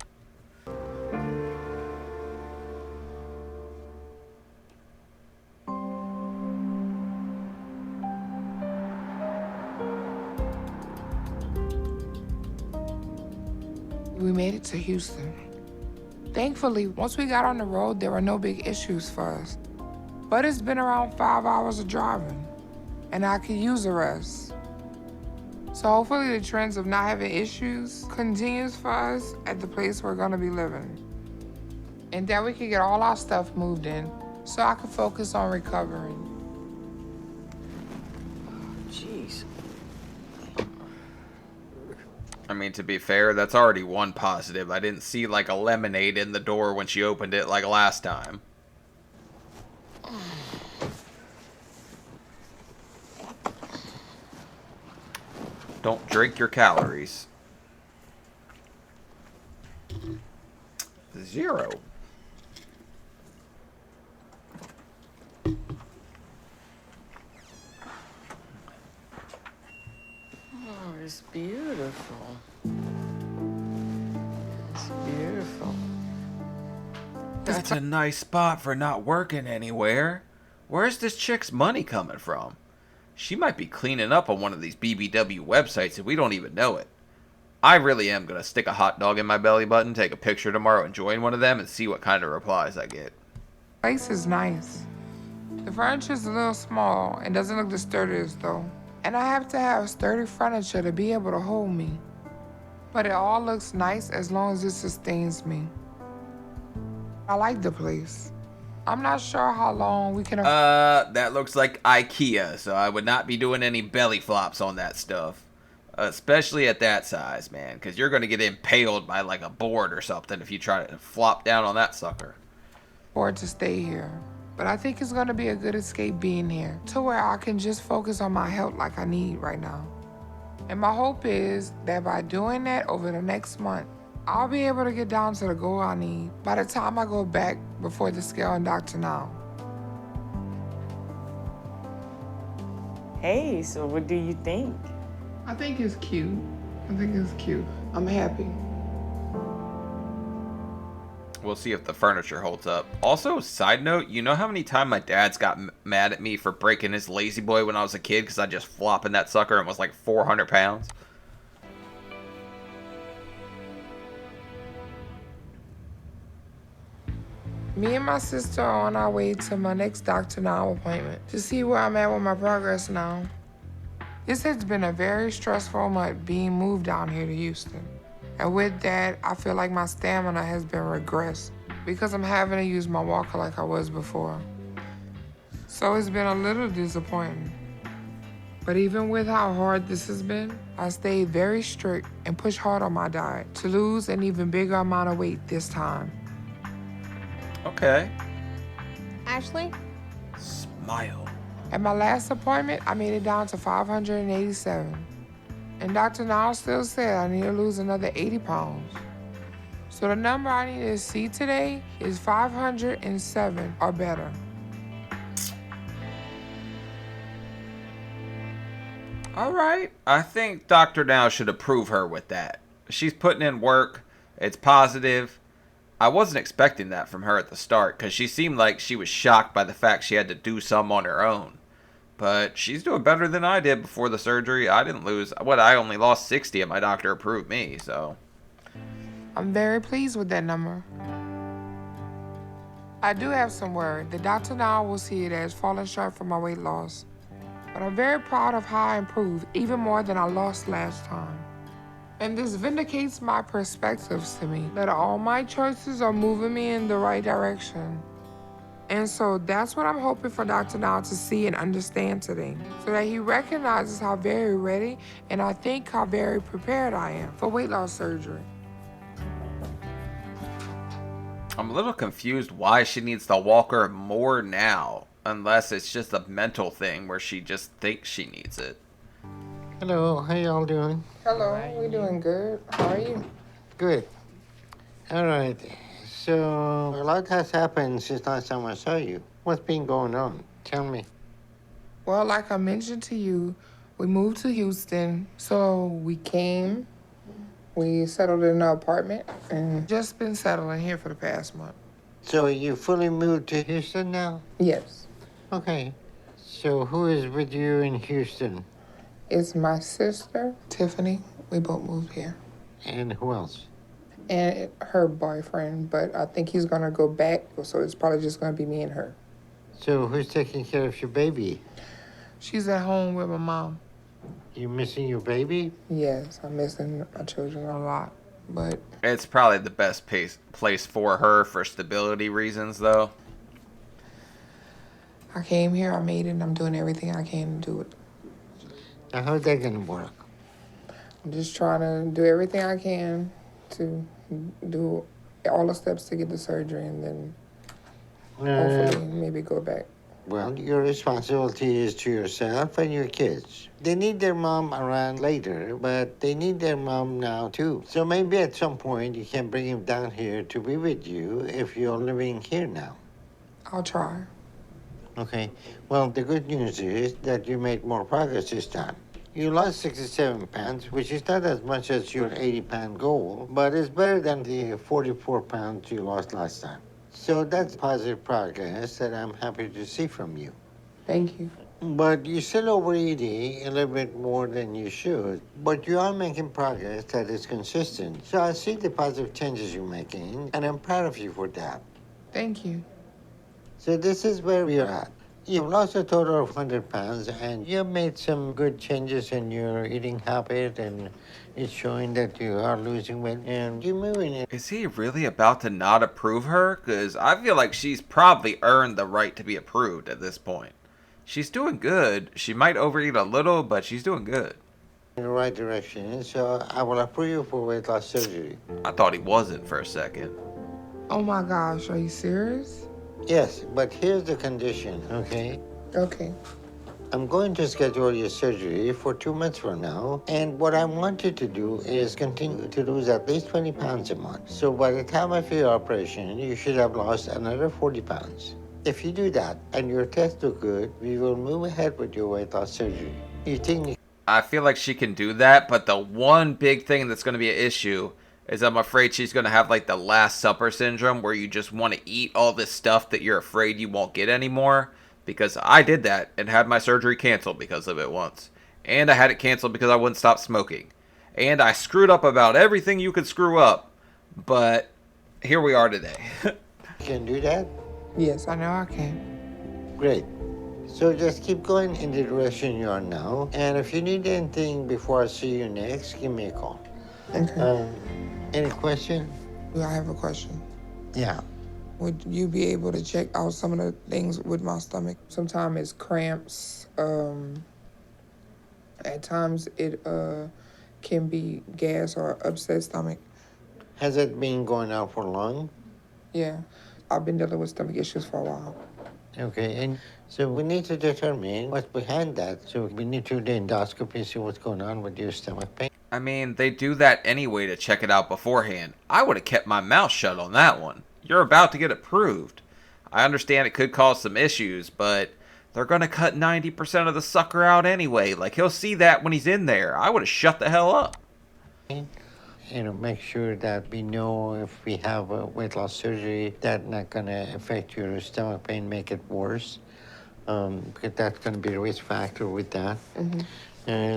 Speaker 3: We made it to Houston. Thankfully, once we got on the road, there were no big issues for us. But it's been around 5 hours of driving, and I could use a rest. So hopefully the trends of not having issues continues for us at the place we're gonna be living. And that we can get all our stuff moved in so I can focus on recovering.
Speaker 7: Jeez.
Speaker 1: I mean, to be fair, that's already one positive. I didn't see like a lemonade in the door when she opened it like last time. Don't drink your calories. 0.
Speaker 7: Oh, it's beautiful. It's beautiful.
Speaker 1: That's a nice spot for not working anywhere. Where's this chick's money coming from? She might be cleaning up on one of these BBW websites and we don't even know it. I really am going to stick a hot dog in my belly button, take a picture tomorrow and join one of them and see what kind of replies I get.
Speaker 3: Place is nice. The furniture's a little small and doesn't look the sturdiest though. And I have to have sturdy furniture to be able to hold me. But it all looks nice as long as it sustains me. I like the place. I'm not sure how long we can
Speaker 1: That looks like IKEA, so I would not be doing any belly flops on that stuff. Especially at that size, man, because you're going to get impaled by like a board or something if you try to flop down on that sucker.
Speaker 3: afford to stay here. But I think it's gonna be a good escape being here to where I can just focus on my health like I need right now. And my hope is that by doing that over the next month, I'll be able to get down to the goal I need by the time I go back before the scale and Dr. Now.
Speaker 7: Hey, so what do you think?
Speaker 3: I think it's cute. I'm happy.
Speaker 1: We'll see if the furniture holds up. Also, side note, you know how many times my dad's got mad at me for breaking his lazy boy when I was a kid because I just flopped in that sucker and was like 400 pounds?
Speaker 3: Me and my sister are on our way to my next Dr. Now appointment to see where I'm at with my progress now. This has been a very stressful month being moved down here to Houston. And with that, I feel like my stamina has been regressed because I'm having to use my walker like I was before. So it's been a little disappointing. But even with how hard this has been, I stayed very strict and pushed hard on my diet to lose an even bigger amount of weight this time.
Speaker 1: Okay.
Speaker 4: Ashley?
Speaker 1: Smile.
Speaker 3: At my last appointment, I made it down to 587. And Dr. Now still said I need to lose another 80 pounds. So the number I need to see today is 507 or better.
Speaker 1: All right. I think Dr. Now should approve her with that. She's putting in work. It's positive. I wasn't expecting that from her at the start because she seemed like she was shocked by the fact she had to do some on her own. But she's doing better than I did before the surgery. I didn't lose, I only lost 60 and my doctor approved me, so.
Speaker 3: I'm very pleased with that number. I do have some worry. The Dr. Now will see it as falling short for my weight loss. But I'm very proud of how I improved, even more than I lost last time. And this vindicates my perspectives to me, that all my choices are moving me in the right direction. And so that's what I'm hoping for Dr. Now to see and understand today, so that he recognizes how very ready and I think how very prepared I am for weight loss surgery.
Speaker 1: I'm a little confused why she needs the walker more now, unless it's just a mental thing where she just thinks she needs it.
Speaker 2: Hello, how y'all doing?
Speaker 3: Hello, we doing good. How are you?
Speaker 2: Good. All right. So, a lot has happened since last time I saw you. What's been going on? Tell me.
Speaker 3: Well, like I mentioned to you, we moved to Houston, so we came, we settled in an apartment, and just been settling here for the past month.
Speaker 2: So, you fully moved to Houston now?
Speaker 3: Yes.
Speaker 2: Okay. So, who is with you in Houston?
Speaker 3: It's my sister, Tiffany. We both moved here.
Speaker 2: And who else?
Speaker 3: And her boyfriend, but I think he's gonna go back, so it's probably just gonna be me and her.
Speaker 2: So, who's taking care of your baby?
Speaker 3: She's at home with my mom.
Speaker 2: You missing your baby?
Speaker 3: Yes, I'm missing my children a lot, but
Speaker 1: It's probably the best place for her for stability reasons, though.
Speaker 3: I came here, I made it, and I'm doing everything I can to do it.
Speaker 2: Now, how's that gonna work?
Speaker 3: I'm just trying to do everything I can to do all the steps to get the surgery and then hopefully maybe go back.
Speaker 2: Well, your responsibility is to yourself and your kids. They need their mom around later, but they need their mom now too. So maybe at some point you can bring him down here to be with you if you're living here now.
Speaker 3: I'll try.
Speaker 2: Okay. Well, the good news is that you made more progress this time. You lost 67 pounds, which is not as much as your 80-pound goal, but it's better than the 44 pounds you lost last time. So that's positive progress that I'm happy to see from you.
Speaker 3: Thank you.
Speaker 2: But you're still overeating a little bit more than you should, but you are making progress that is consistent. So I see the positive changes you're making, and I'm proud of you for that.
Speaker 3: Thank you.
Speaker 2: So this is where we are at. You've lost a total of 100 pounds, and you've made some good changes in your eating habit, and it's showing that you are losing weight, and you're moving it.
Speaker 1: Is he really about to not approve her? Because I feel like she's probably earned the right to be approved at this point. She's doing good. She might overeat a little, but she's doing good.
Speaker 2: In the right direction, so I will approve you for weight loss surgery.
Speaker 1: I thought he wasn't for a second.
Speaker 3: Oh my gosh, are you serious?
Speaker 2: Yes, but here's the condition, okay?
Speaker 3: Okay.
Speaker 2: I'm going to schedule your surgery for 2 months from now, and what I want you to do is continue to lose at least 20 pounds a month. So by the time of your operation, you should have lost another 40 pounds. If you do that and your tests look good, we will move ahead with your weight loss surgery. You think?
Speaker 1: I feel like she can do that, but the one big thing that's going to be an issue is I'm afraid she's going to have like the Last Supper syndrome where you just want to eat all this stuff that you're afraid you won't get anymore. Because I did that and had my surgery canceled because of it once. And I had it canceled because I wouldn't stop smoking. And I screwed up about everything you could screw up. But here we are today.
Speaker 2: Can do that?
Speaker 3: Yes, I know I can.
Speaker 2: Great. So just keep going in the direction you are now. And if you need anything before I see you next, give me a call.
Speaker 3: Okay.
Speaker 2: Any question?
Speaker 3: I have a question.
Speaker 2: Yeah.
Speaker 3: Would you be able to check out some of the things with my stomach? Sometimes it's cramps. At times it can be gas or upset stomach.
Speaker 2: Has it been going on for long?
Speaker 3: Yeah, I've been dealing with stomach issues for a while.
Speaker 2: Okay, and so we need to determine what's behind that. So we need to do the endoscopy, see what's going on with your stomach pain.
Speaker 1: I mean, they do that anyway to check it out beforehand. I would have kept my mouth shut on that one. You're about to get approved. I understand it could cause some issues, but they're going to cut 90% of the sucker out anyway. Like, he'll see that when he's in there. I would have shut the hell up.
Speaker 2: Make sure that we know if we have a weight loss surgery, that's not going to affect your stomach pain, make it worse. Because that's going to be a risk factor with that.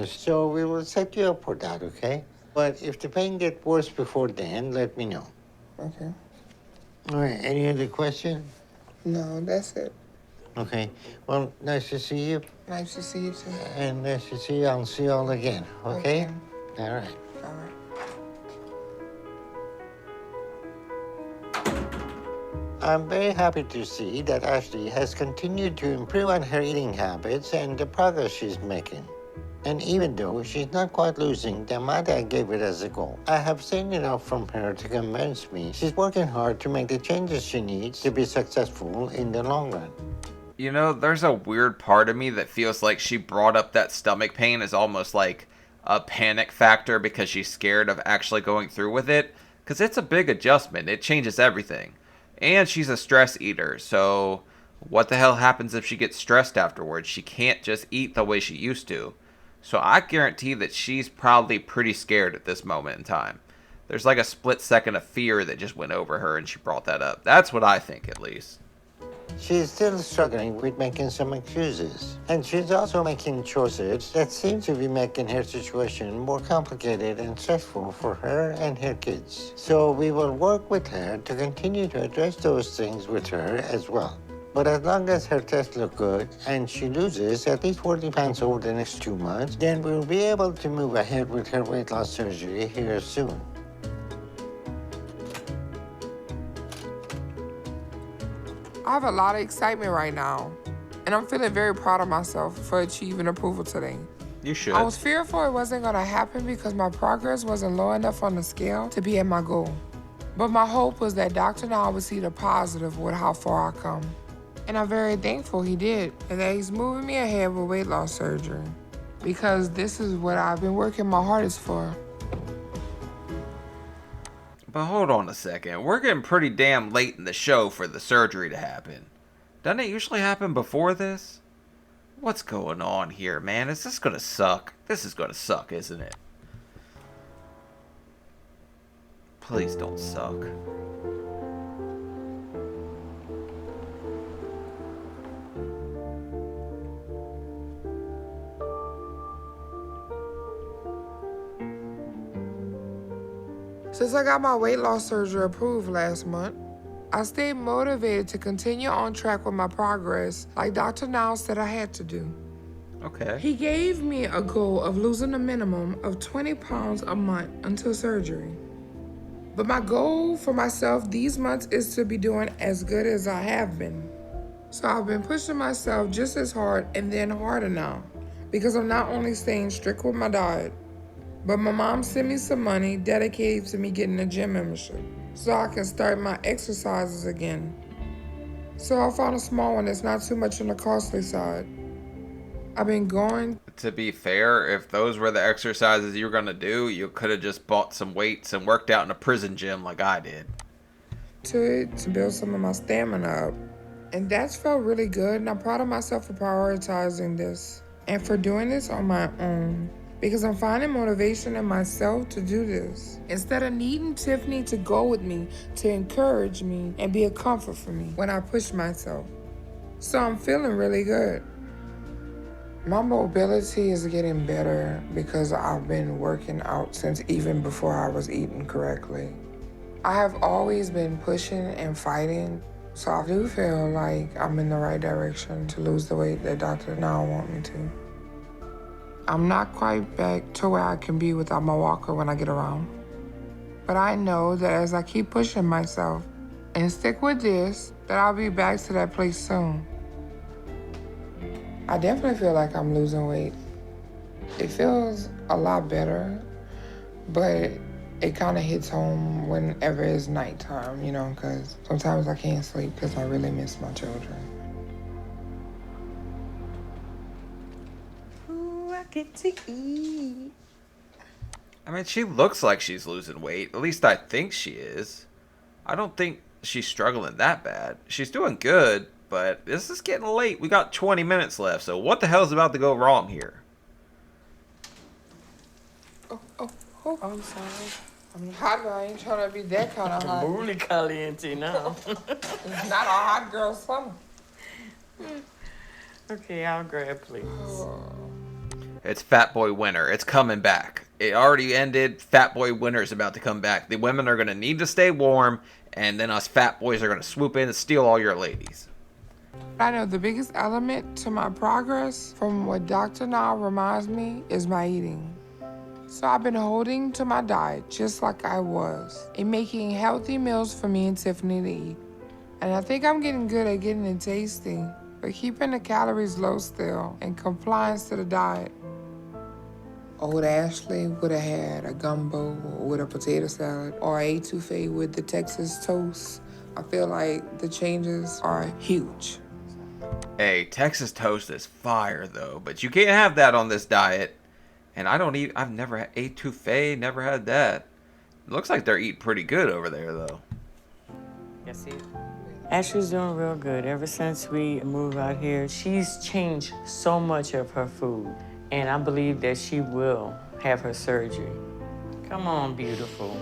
Speaker 2: So we will set you up for that, okay? But if the pain gets worse before then, let me know.
Speaker 3: Okay.
Speaker 2: All right, any other question?
Speaker 3: No, that's it.
Speaker 2: Okay, well, nice to see you.
Speaker 3: Nice to see you too.
Speaker 2: And nice to see you. I'll see you all again, okay? All right.
Speaker 3: All right.
Speaker 2: I'm very happy to see that Ashley has continued to improve on her eating habits and the progress she's making. And even though she's not quite losing the amount I gave it as a goal, I have seen enough from her to convince me she's working hard to make the changes she needs to be successful in the long run.
Speaker 1: You know, there's a weird part of me that feels like she brought up that stomach pain as almost like a panic factor because she's scared of actually going through with it. Because it's a big adjustment. It changes everything. And she's a stress eater, so what the hell happens if she gets stressed afterwards? She can't just eat the way she used to. So I guarantee that she's probably pretty scared at this moment in time. There's like a split second of fear that just went over her and she brought that up. That's what I think, at least.
Speaker 2: She's still struggling with making some excuses. And she's also making choices that seem to be making her situation more complicated and stressful for her and her kids. So we will work with her to continue to address those things with her as well. But as long as her tests look good and she loses at least 40 pounds over the next 2 months, then we'll be able to move ahead with her weight loss surgery here soon.
Speaker 3: I have a lot of excitement right now, and I'm feeling very proud of myself for achieving approval today.
Speaker 1: You should.
Speaker 3: I was fearful it wasn't gonna happen because my progress wasn't low enough on the scale to be at my goal. But my hope was that Dr. Now would see the positive with how far I come. And I'm very thankful he did, and that he's moving me ahead with weight loss surgery. Because this is what I've been working my hardest for.
Speaker 1: But hold on a second. We're getting pretty damn late in the show for the surgery to happen. Doesn't it usually happen before this? What's going on here, man? Is this gonna suck? This is gonna suck, isn't it? Please don't suck.
Speaker 3: Since I got my weight loss surgery approved last month, I stayed motivated to continue on track with my progress like Dr. Now said I had to do.
Speaker 1: Okay.
Speaker 3: He gave me a goal of losing a minimum of 20 pounds a month until surgery. But my goal for myself these months is to be doing as good as I have been. So I've been pushing myself just as hard and then harder now, because I'm not only staying strict with my diet, but my mom sent me some money dedicated to me getting a gym membership so I can start my exercises again. So I found a small one that's not too much on the costly side. I've been going.
Speaker 1: To be fair, if those were the exercises you were gonna do, you could have just bought some weights and worked out in a prison gym like I did.
Speaker 3: To it to build some of my stamina up. And that's felt really good, and I'm proud of myself for prioritizing this and for doing this on my own. Because I'm finding motivation in myself to do this, instead of needing Tiffany to go with me, to encourage me, and be a comfort for me when I push myself. So I'm feeling really good. My mobility is getting better because I've been working out since even before I was eating correctly. I have always been pushing and fighting, so I do feel like I'm in the right direction to lose the weight that Dr. Now wants me to. I'm not quite back to where I can be without my walker when I get around. But I know that as I keep pushing myself and stick with this, that I'll be back to that place soon. I definitely feel like I'm losing weight. It feels a lot better, but it kind of hits home whenever it's nighttime, you know, because sometimes I can't sleep because I really miss my children.
Speaker 7: Get to eat.
Speaker 1: I mean, she looks like she's losing weight. At least I think she is. I don't think she's struggling that bad. She's doing good, but this is getting late. We got 20 minutes left, so what the hell's about to go wrong here?
Speaker 3: Oh, I'm sorry. I'm hot, but I ain't trying to be that kind of hot.
Speaker 7: Muy caliente now.
Speaker 3: It's not a hot girl summer.
Speaker 7: Okay, I'll grab, please.
Speaker 1: It's Fat Boy Winter. It's coming back. It already ended. Fat Boy Winter is about to come back. The women are going to need to stay warm, and then us fat boys are going to swoop in and steal all your ladies.
Speaker 3: I know the biggest element to my progress from what Dr. Now reminds me is my eating. So I've been holding to my diet just like I was and making healthy meals for me and Tiffany to eat. And I think I'm getting good at getting it tasty, but keeping the calories low still and compliance to the diet. Old Ashley would have had a gumbo with a potato salad or a etouffee with the Texas toast. I feel like the changes are huge.
Speaker 1: Hey, Texas toast is fire though, but you can't have that on this diet. And I've never had etouffee, never had that. It looks like they're eating pretty good over there though.
Speaker 7: Yes, see. Ashley's doing real good. Ever since we moved out here, she's changed so much of her food. And I believe that she will have her surgery. Come on, beautiful.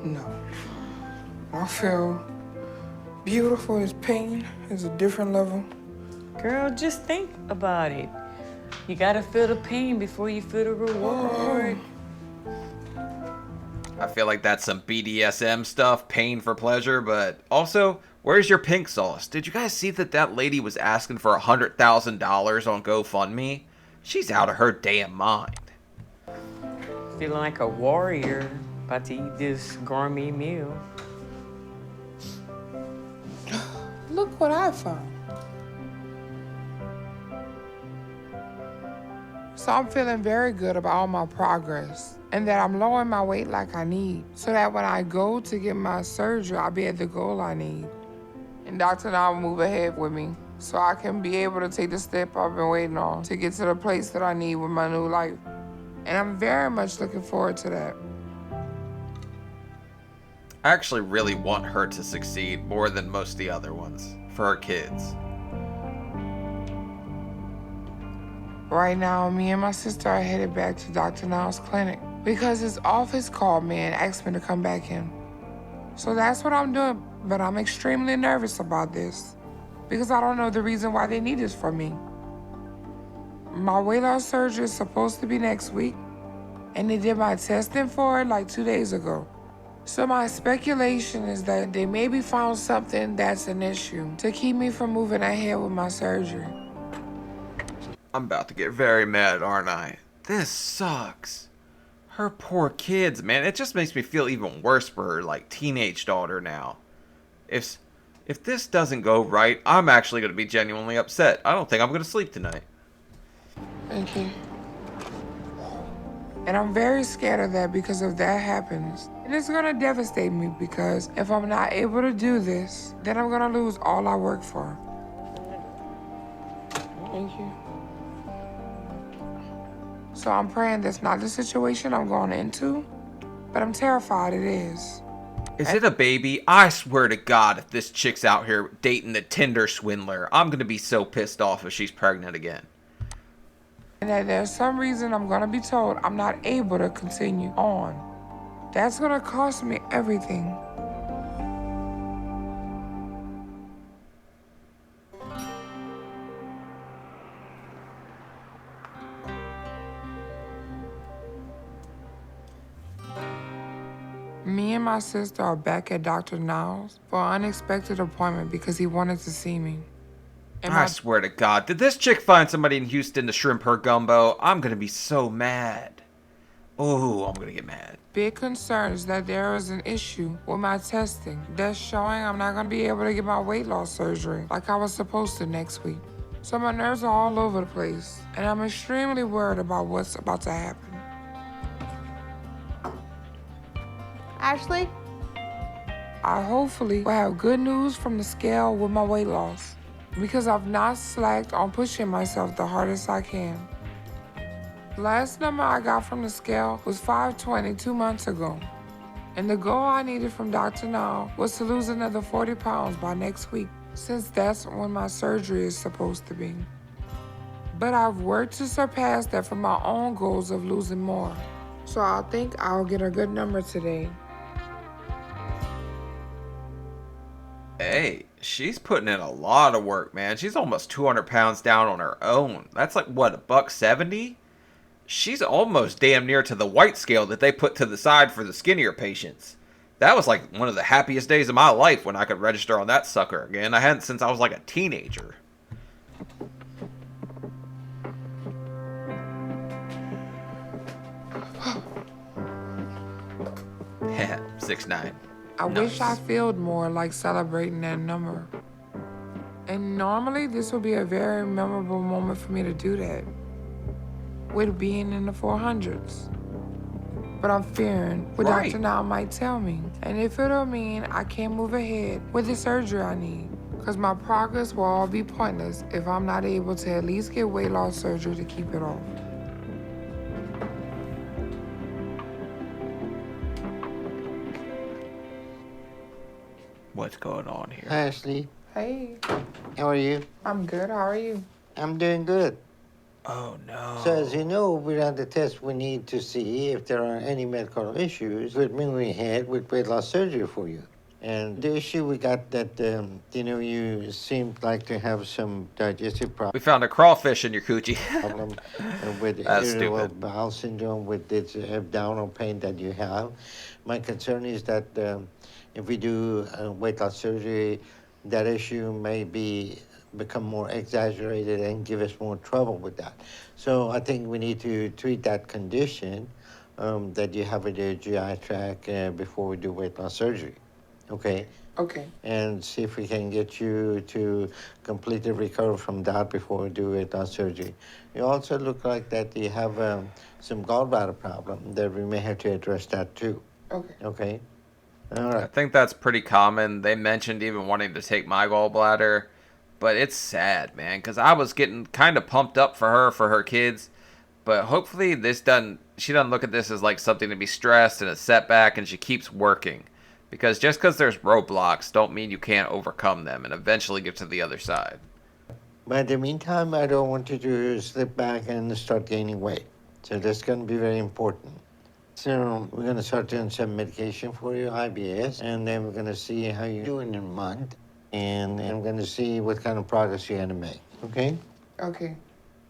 Speaker 3: No. I feel beautiful as pain is a different level.
Speaker 7: Girl, just think about it. You gotta feel the pain before you feel the reward.
Speaker 1: I feel like that's some BDSM stuff, pain for pleasure, but also, where's your pink sauce? Did you guys see that lady was asking for $100,000 on GoFundMe? She's out of her damn mind.
Speaker 7: Feeling like a warrior, about to eat this gourmet meal.
Speaker 3: Look what I found. So I'm feeling very good about all my progress and that I'm lowering my weight like I need so that when I go to get my surgery, I'll be at the goal I need. And Dr. Now will move ahead with me. so I can be able to take the step I've been waiting on to get to the place that I need with my new life. And I'm very much looking forward to that.
Speaker 1: I actually really want her to succeed more than most of the other ones, for her kids.
Speaker 3: Right now, me and my sister are headed back to Dr. Now's clinic because his office called me and asked me to come back in. So that's what I'm doing, but I'm extremely nervous about this because I don't know the reason why they need this from me. My weight loss surgery is supposed to be next week, and they did my testing for it like 2 days ago. So my speculation is that they maybe found something that's an issue to keep me from moving ahead with my surgery.
Speaker 1: I'm about to get very mad, aren't I? This sucks. Her poor kids, man. It just makes me feel even worse for her, like, teenage daughter now. If this doesn't go right, I'm actually going to be genuinely upset. I don't think I'm going to sleep tonight.
Speaker 3: Thank you. And I'm very scared of that because if that happens, and it's gonna devastate me because if I'm not able to do this, then I'm gonna lose all I work for. Thank you. So I'm praying that's not the situation I'm going into, but I'm terrified it is.
Speaker 1: Is it a baby? I swear to God, if this chick's out here dating the Tinder swindler, I'm going to be so pissed off if she's pregnant again.
Speaker 3: And that there's some reason I'm gonna be told I'm not able to continue on. That's gonna cost me everything. Me and my sister are back at Dr. Niles for an unexpected appointment because he wanted to see me. And
Speaker 1: I swear to God, did this chick find somebody in Houston to shrimp her gumbo? I'm going to be so mad. Oh, I'm going to get mad.
Speaker 3: Big concern is that there is an issue with my testing that's showing I'm not going to be able to get my weight loss surgery like I was supposed to next week. So my nerves are all over the place, and I'm extremely worried about what's about to happen.
Speaker 4: Ashley?
Speaker 3: I hopefully will have good news from the scale with my weight loss because I've not slacked on pushing myself the hardest I can. The last number I got from the scale was 520 2 months ago. And the goal I needed from Dr. Now was to lose another 40 pounds by next week, since that's when my surgery is supposed to be. But I've worked to surpass that for my own goals of losing more. So I think I'll get a good number today.
Speaker 1: Hey, she's putting in a lot of work, man. She's almost 200 pounds down on her own. That's like, what, $170? She's almost damn near to the white scale that they put to the side for the skinnier patients. That was like one of the happiest days of my life when I could register on that sucker again. I hadn't since I was like a teenager. Yeah, 6'9".
Speaker 3: I
Speaker 1: Nice.
Speaker 3: wish I felt more like celebrating that number. And normally this would be a very memorable moment for me to do that, with being in the 400s. But I'm fearing what
Speaker 1: Right.
Speaker 3: Dr. Now might tell me, and if it'll mean I can't move ahead with the surgery I need, because my progress will all be pointless if I'm not able to at least get weight loss surgery to keep it off.
Speaker 1: What's going on here?
Speaker 2: Hi, Ashley.
Speaker 3: Hey,
Speaker 2: How are you?
Speaker 3: I'm good. How are you?
Speaker 2: I'm doing good.
Speaker 1: Oh, no.
Speaker 2: So as you know, we ran the test. We need to see if there are any medical issues with moving ahead with weight loss surgery for you. And the issue we got that, you seemed like to have some digestive
Speaker 1: We found a crawfish in your coochie.
Speaker 2: problem with
Speaker 1: That's
Speaker 2: irritable
Speaker 1: stupid.
Speaker 2: bowel syndrome, with this abdominal pain that you have. My concern is that if we do weight loss surgery, that issue may become more exaggerated and give us more trouble with that. So I think we need to treat that condition that you have with your GI tract before we do weight loss surgery. Okay?
Speaker 3: Okay.
Speaker 2: And see if we can get you to completely recover from that before we do weight loss surgery. You also look like that you have some gallbladder problem that we may have to address that too.
Speaker 3: Okay.
Speaker 2: Okay? All
Speaker 1: I
Speaker 2: right.
Speaker 1: think that's pretty common. They mentioned even wanting to take my gallbladder, But it's sad, man, because I was getting kind of pumped up for her kids. But hopefully she doesn't look at this as like something to be stressed and a setback, and she keeps working. Because just because there's roadblocks don't mean you can't overcome them and eventually get to the other side.
Speaker 2: But in the meantime, I don't want you to slip back and start gaining weight. So that's going to be very important. So we're going to start doing some medication for you, IBS, and then we're going to see how you do in a month. And I'm going to see what kind of progress you're going to make, okay?
Speaker 3: Okay.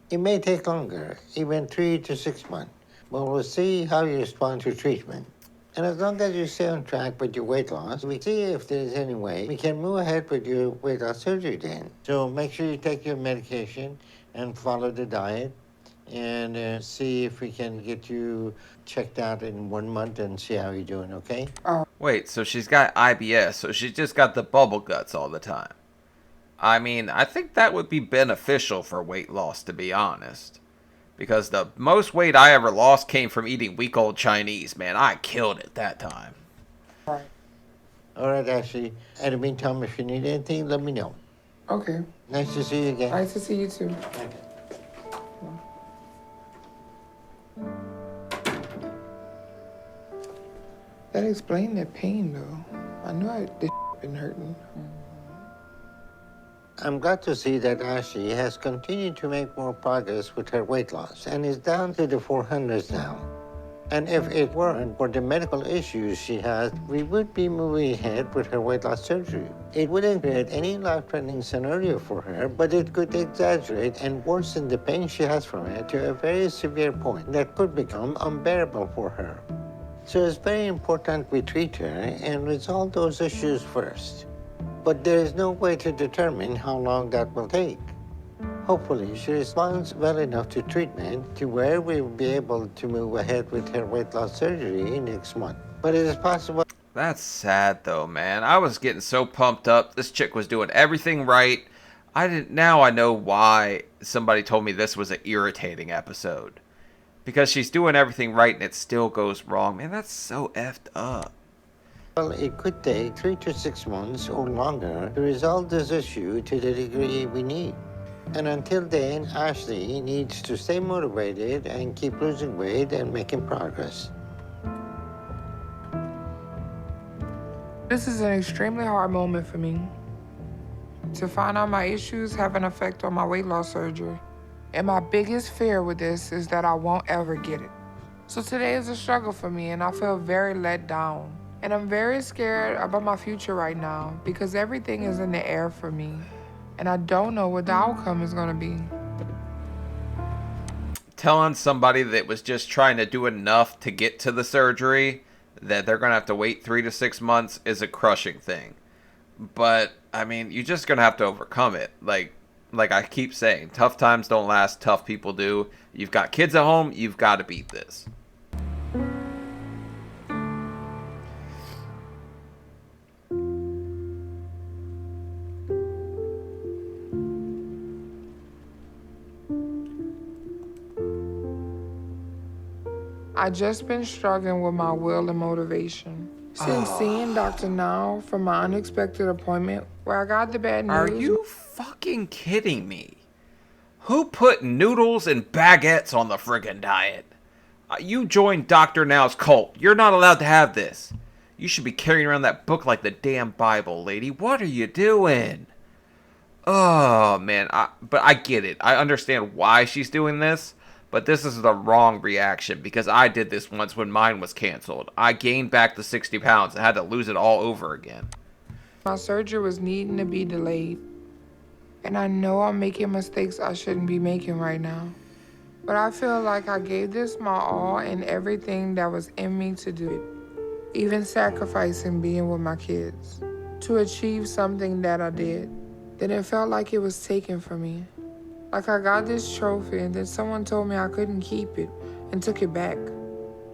Speaker 2: It may take longer, even 3 to 6 months. But we'll see how you respond to treatment. And as long as you stay on track with your weight loss, we see if there's any way we can move ahead with your weight loss surgery then. So make sure you take your medication and follow the diet and see if we can get you checked out in 1 month and see how you're doing, okay?
Speaker 1: Wait, so she's got IBS, so she's just got the bubble guts all the time. I mean, I think that would be beneficial for weight loss, to be honest. Because the most weight I ever lost came from eating week-old Chinese, man. I killed it that time.
Speaker 2: All right, Ashley. In the meantime, if you need anything, let me know.
Speaker 3: Okay.
Speaker 2: Nice to see you again.
Speaker 3: Nice to see you too.
Speaker 2: Okay.
Speaker 3: That explained that pain though. I knew this been hurting.
Speaker 2: I'm glad to see that Ashley has continued to make more progress with her weight loss and is down to the 400s now. And if it weren't for the medical issues she has, we would be moving ahead with her weight loss surgery. It wouldn't create any life-threatening scenario for her, but it could exaggerate and worsen the pain she has from it to a very severe point that could become unbearable for her. So it's very important we treat her and resolve those issues first. But there is no way to determine how long that will take. Hopefully, she responds well enough to treatment to where we will be able to move ahead with her weight loss surgery next month. But it is possible.
Speaker 1: That's sad, though, man. I was getting so pumped up. This chick was doing everything right. Now I know why somebody told me this was an irritating episode. Because she's doing everything right and it still goes wrong. Man, that's so effed up.
Speaker 2: Well, it could take 3 to 6 months or longer to resolve this issue to the degree we need. And until then, Ashley needs to stay motivated and keep losing weight and making progress.
Speaker 3: This is an extremely hard moment for me. To find out my issues have an effect on my weight loss surgery. And my biggest fear with this is that I won't ever get it. So today is a struggle for me and I feel very let down. And I'm very scared about my future right now because everything is in the air for me. And I don't know what the outcome is gonna be.
Speaker 1: Telling somebody that was just trying to do enough to get to the surgery that they're gonna have to wait 3 to 6 months is a crushing thing. But, I mean, you're just gonna have to overcome it. Like I keep saying, tough times don't last, tough people do. You've got kids at home, you've got to beat this.
Speaker 3: I just been struggling with my will and motivation. Since seeing Dr. Now from my unexpected appointment where I got the bad news.
Speaker 1: Are you fucking kidding me? Who put noodles and baguettes on the friggin' diet? You joined Dr. Now's cult. You're not allowed to have this. You should be carrying around that book like the damn Bible, lady. What are you doing? Oh, man. But I get it. I understand why she's doing this. But this is the wrong reaction because I did this once when mine was canceled. I gained back the 60 pounds and had to lose it all over again.
Speaker 3: My surgery was needing to be delayed. And I know I'm making mistakes I shouldn't be making right now. But I feel like I gave this my all and everything that was in me to do it. Even sacrificing being with my kids. To achieve something that I did. Then it felt like it was taken from me. Like I got this trophy and then someone told me I couldn't keep it and took it back.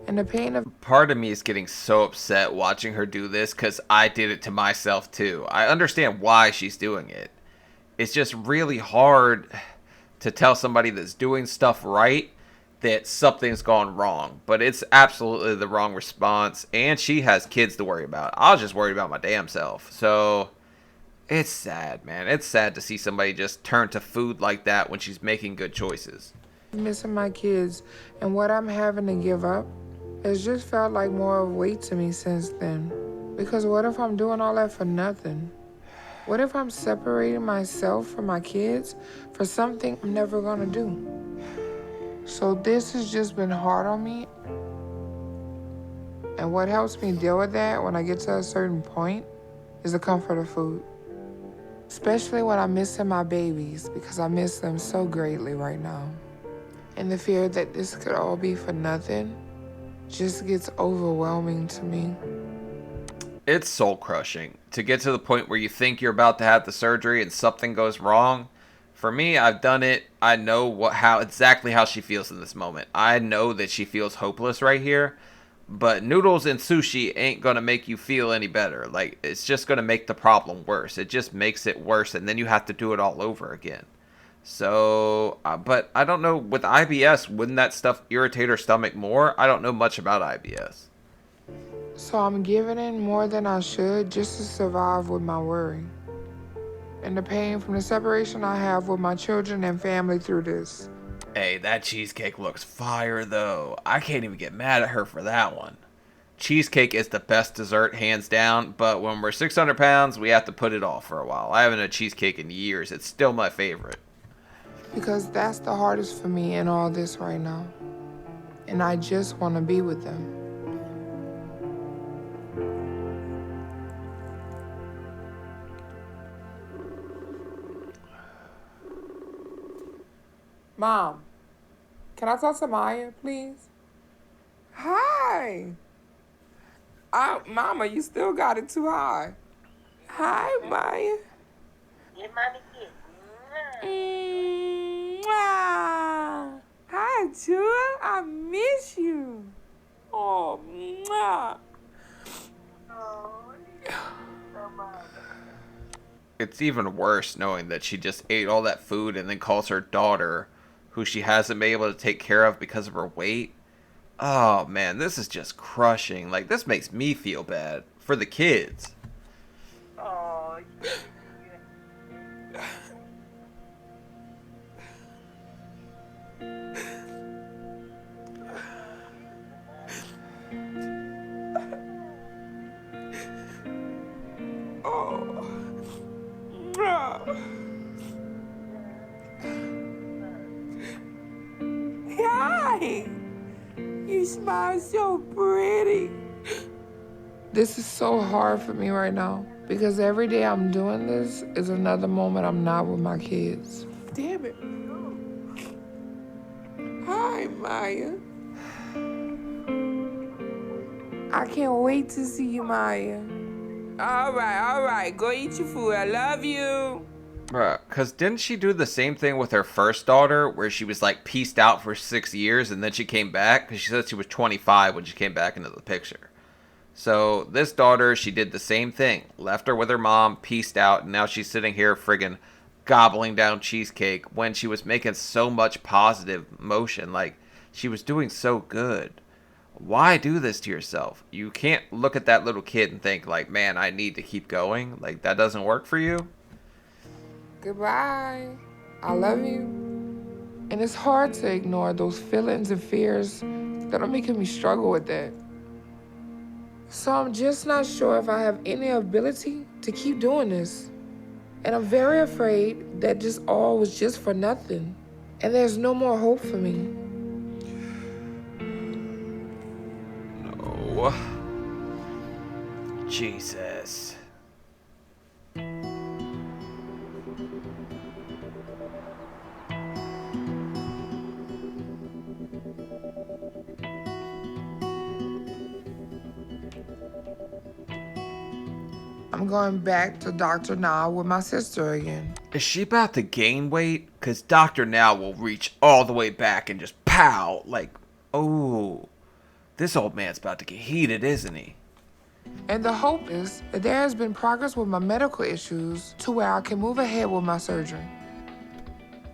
Speaker 3: And the pain of...
Speaker 1: Part of me is getting so upset watching her do this because I did it to myself too. I understand why she's doing it. It's just really hard to tell somebody that's doing stuff right that something's gone wrong. But it's absolutely the wrong response. And she has kids to worry about. I was just worried about my damn self. So It's sad, man. It's sad to see somebody just turn to food like that when she's making good choices.
Speaker 3: Missing my kids and what I'm having to give up, it's just felt like more of a weight to me since then. Because what if I'm doing all that for nothing? What if I'm separating myself from my kids for something I'm never gonna do? So this has just been hard on me. And what helps me deal with that when I get to a certain point is the comfort of food. Especially when I'm missing my babies, because I miss them so greatly right now. And the fear that this could all be for nothing just gets overwhelming to me.
Speaker 1: It's soul crushing to get to the point where you think you're about to have the surgery and something goes wrong. For me, I've done it. I know exactly how she feels in this moment. I know that she feels hopeless right here. But noodles and sushi ain't gonna make you feel any better. Like, it's just gonna make the problem worse. It just makes it worse, and then you have to do it all over again. So, but I don't know, with IBS, wouldn't that stuff irritate her stomach more? I don't know much about IBS.
Speaker 3: So I'm giving in more than I should just to survive with my worry. And the pain from the separation I have with my children and family through this.
Speaker 1: Hey, that cheesecake looks fire, though. I can't even get mad at her for that one. Cheesecake is the best dessert, hands down, but when we're 600 pounds, we have to put it off for a while. I haven't had cheesecake in years. It's still my favorite.
Speaker 3: Because that's the hardest for me in all this right now. And I just want to be with them. Mom, can I talk to Maya, please? Hi. Mama, you still got it too high. Hi, Maya.
Speaker 8: Give mommy a kiss.
Speaker 3: Mwah. Hi, Chua. I miss you. Oh, mwah.
Speaker 8: Oh, so much.
Speaker 1: It's even worse knowing that she just ate all that food and then calls her daughter, who she hasn't been able to take care of because of her weight. Oh man, this is just crushing. Like, this makes me feel bad for the kids.
Speaker 8: Oh,
Speaker 3: Oh. Mwah. Hi. You smile so pretty. This is so hard for me right now because every day I'm doing this is another moment I'm not with my kids. Damn it. Hi, Maya. I can't wait to see you, Maya. All right. Go eat your food. I love you.
Speaker 1: Bruh, because didn't she do the same thing with her first daughter where she was like pieced out for 6 years and then she came back? Because she said she was 25 when she came back into the picture. So this daughter, she did the same thing. Left her with her mom, pieced out, and now she's sitting here friggin' gobbling down cheesecake when she was making so much positive motion. Like, she was doing so good. Why do this to yourself? You can't look at that little kid and think like, man, I need to keep going. Like, that doesn't work for you.
Speaker 3: Goodbye. I love you. And it's hard to ignore those feelings and fears that are making me struggle with that. So I'm just not sure if I have any ability to keep doing this. And I'm very afraid that this all was just for nothing. And there's no more hope for me.
Speaker 1: No. Jesus.
Speaker 3: I'm going back to Dr. Now with my sister again.
Speaker 1: Is she about to gain weight? Because Dr. Now will reach all the way back and just pow. Like, oh, this old man's about to get heated, isn't he?
Speaker 3: And the hope is that there has been progress with my medical issues to where I can move ahead with my surgery.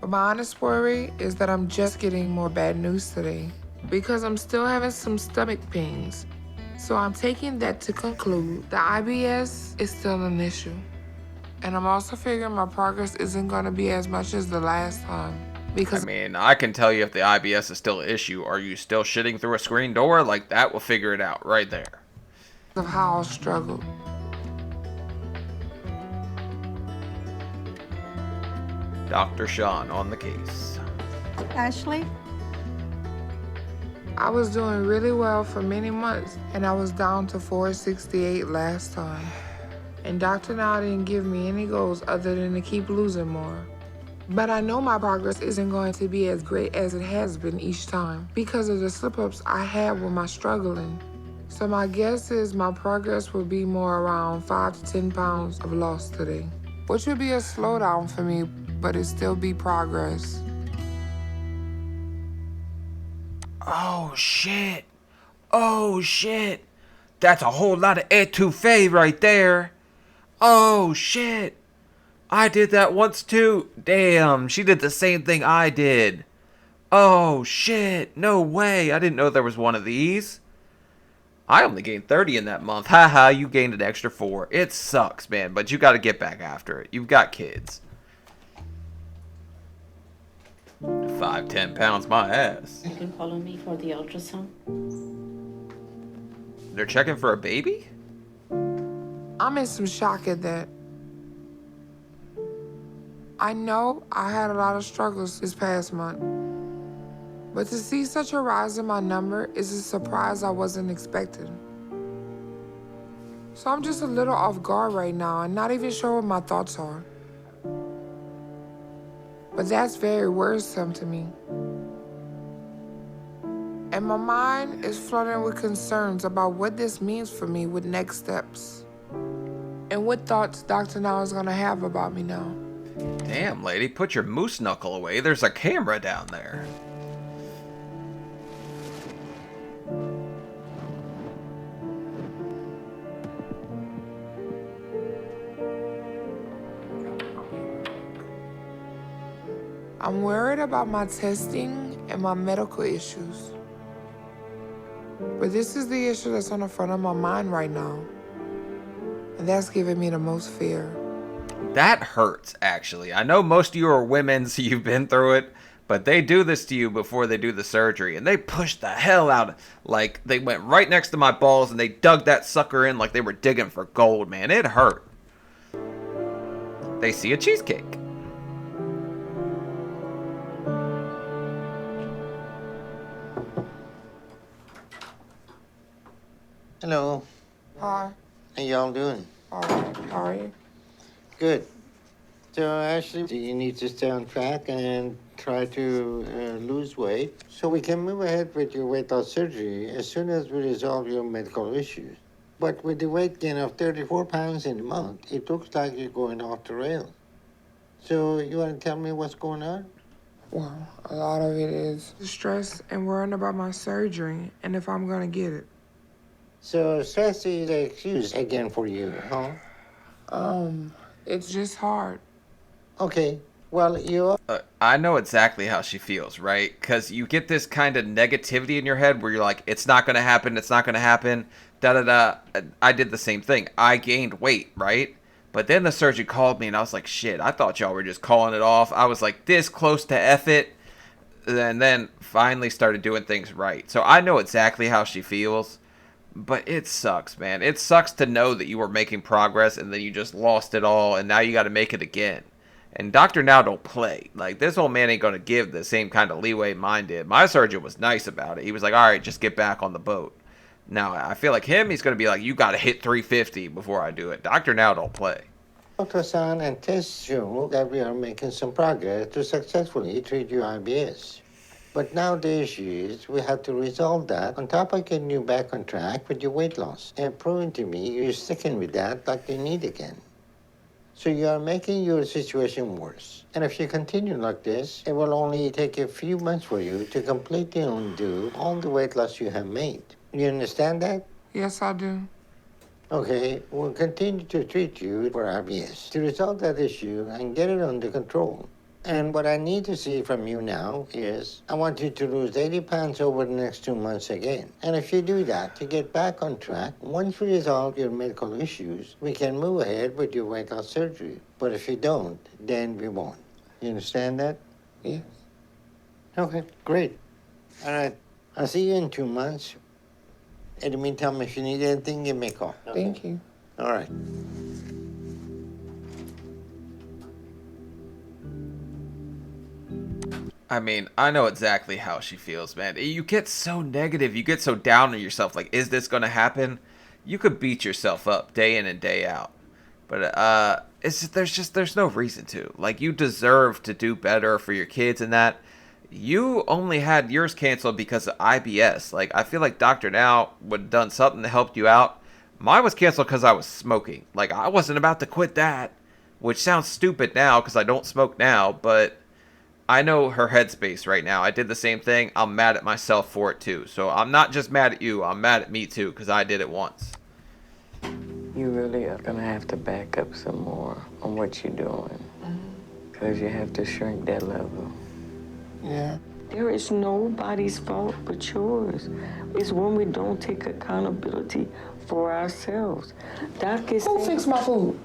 Speaker 3: But my honest worry is that I'm just getting more bad news today because I'm still having some stomach pains. So I'm taking that to conclude that IBS is still an issue. And I'm also figuring my progress isn't going to be as much as the last time.
Speaker 1: I
Speaker 3: Because
Speaker 1: mean, I can tell you if the IBS is still an issue. Are you still shitting through a screen door? Like, that will figure it out right there.
Speaker 3: of how I struggled.
Speaker 1: Dr. Sean on the case.
Speaker 9: Ashley?
Speaker 3: I was doing really well for many months, and I was down to 468 last time. And Dr. Now didn't give me any goals other than to keep losing more. But I know my progress isn't going to be as great as it has been each time because of the slip-ups I had with my struggling. So my guess is my progress will be more around 5 to 10 pounds of loss today, which would be a slowdown for me, but it still be progress.
Speaker 1: Oh, shit. Oh, shit. That's a whole lot of etouffee right there. Oh, shit. I did that once too. Damn, she did the same thing I did. Oh, shit. No way. I didn't know there was one of these. I only gained 30 in that month. Haha, you gained an extra 4. It sucks, man, but you gotta get back after it. You've got kids. 5, 10 pounds, my ass.
Speaker 10: You can follow me for the ultrasound.
Speaker 1: They're checking for a baby?
Speaker 3: I'm in some shock at that. I know I had a lot of struggles this past month, but to see such a rise in my number is a surprise I wasn't expecting. So I'm just a little off guard right now and not even sure what my thoughts are. But that's very worrisome to me. And my mind is flooding with concerns about what this means for me with next steps. And what thoughts Dr. Now is gonna have about me now.
Speaker 1: Damn, lady, put your moose knuckle away. There's a camera down there.
Speaker 3: I'm worried about my testing and my medical issues. But this is the issue that's on the front of my mind right now. And that's giving me the most fear.
Speaker 1: That hurts, actually. I know most of you are women, so you've been through it, but they do this to you before they do the surgery, and they push the hell out. Like, they went right next to my balls, and they dug that sucker in like they were digging for gold, man. It hurt. They see a cheesecake.
Speaker 2: Hello.
Speaker 3: Hi.
Speaker 2: How y'all doing?
Speaker 3: All right. How are you?
Speaker 2: Good. So, Ashley, you need to stay on track and try to lose weight so we can move ahead with your weight loss surgery as soon as we resolve your medical issues. But with the weight gain of 34 pounds in a month, it looks like you're going off the rails. So, you want to tell me what's going on?
Speaker 3: Well, a lot of it is stress and worrying about my surgery and if I'm gonna get it.
Speaker 2: So, stress is an excuse again for you, huh?
Speaker 3: It's just hard.
Speaker 2: Okay. Well, you
Speaker 1: I know exactly how she feels, right? Because you get this kind of negativity in your head where you're like, it's not going to happen, it's not going to happen, da-da-da. I did the same thing. I gained weight, right? But then the surgeon called me, and I was like, shit, I thought y'all were just calling it off. I was like this close to F it, and then finally started doing things right. So I know exactly how she feels, but it sucks, man. It sucks to know that you were making progress, and then you just lost it all, and now you got to make it again. And Dr. Now don't play. Like, this old man ain't going to give the same kind of leeway mine did. My surgeon was nice about it. He was like, all right, just get back on the boat. Now, I feel like him, he's going to be like, you got to hit 350 before I do it. Dr. Now don't play.
Speaker 2: ultrasound and tests show that we are making some progress to successfully treat your IBS. But now the issue is we have to resolve that on top of getting you back on track with your weight loss and proving to me you're sticking with that like you need again. So you are making your situation worse. And if you continue like this, it will only take a few months for you to completely undo all the weight loss you have made. You understand that?
Speaker 3: Yes, I do.
Speaker 2: Okay, we'll continue to treat you for IBS to resolve that issue and get it under control. And what I need to see from you now is I want you to lose 80 pounds over the next 2 months again. And if you do that, to get back on track, once we resolve your medical issues, we can move ahead with your weight loss surgery. But if you don't, then we won't. You understand that?
Speaker 3: Yes.
Speaker 2: Okay, great. All right. I'll see you in 2 months. In the meantime, if you need anything, give me a call.
Speaker 3: Thank you.
Speaker 2: All right.
Speaker 1: I mean, I know exactly how she feels, man. You get so negative, you get so down on yourself. Like, is this gonna happen? You could beat yourself up day in and day out, but there's no reason to. Like, you deserve to do better for your kids and that. You only had yours canceled because of IBS. Like, I feel like Dr. Now would have done something to help you out. Mine was canceled because I was smoking. Like, I wasn't about to quit that, which sounds stupid now because I don't smoke now, but I know her headspace right now. I did the same thing. I'm mad at myself for it too. So I'm not just mad at you. I'm mad at me too because I did it once.
Speaker 7: You really are gonna have to back up some more on what you're doing. Because you have to shrink that level.
Speaker 3: Yeah.
Speaker 7: There is nobody's fault but yours. It's when we don't take accountability for ourselves.
Speaker 3: Who fixed my food?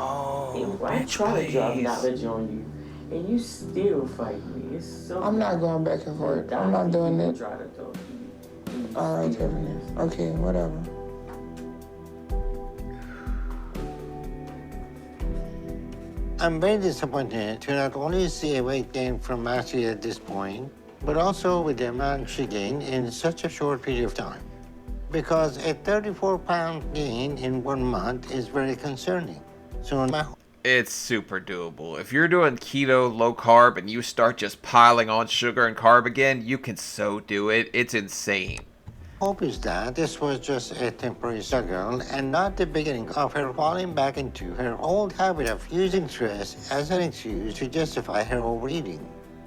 Speaker 1: Oh,
Speaker 7: I
Speaker 1: bitch,
Speaker 7: try to drop
Speaker 1: please.
Speaker 7: knowledge on you, and you still fight me. It's so.
Speaker 3: I'm not going back and forth. I'm not doing it.
Speaker 7: Try to talk to you.
Speaker 3: All right, Tiffany. Okay, whatever.
Speaker 2: I'm very disappointed to not only see a weight gain from Ashley at this point, but also with the amount she gained in such a short period of time. Because a 34-pound gain in 1 month is very concerning. So
Speaker 1: It's super doable. If you're doing keto, low carb, and you start just piling on sugar and carb again, you can so do it. It's insane.
Speaker 2: hope is that this was just a temporary struggle and not the beginning of her falling back into her old habit of using stress as an excuse to justify her overeating.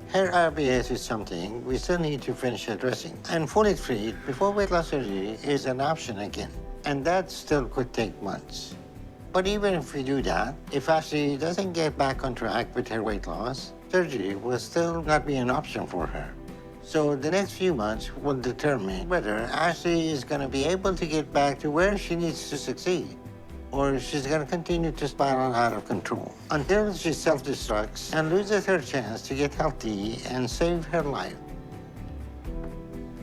Speaker 2: Her IBS is something we still need to finish addressing, and fully treat before weight loss surgery is an option again, and that still could take months. But even if we do that, if Ashley doesn't get back on track with her weight loss, surgery will still not be an option for her. So the next few months will determine whether Ashley is going to be able to get back to where she needs to succeed, or she's going to continue to spiral out of control until she self-destructs and loses her chance to get healthy and save her life.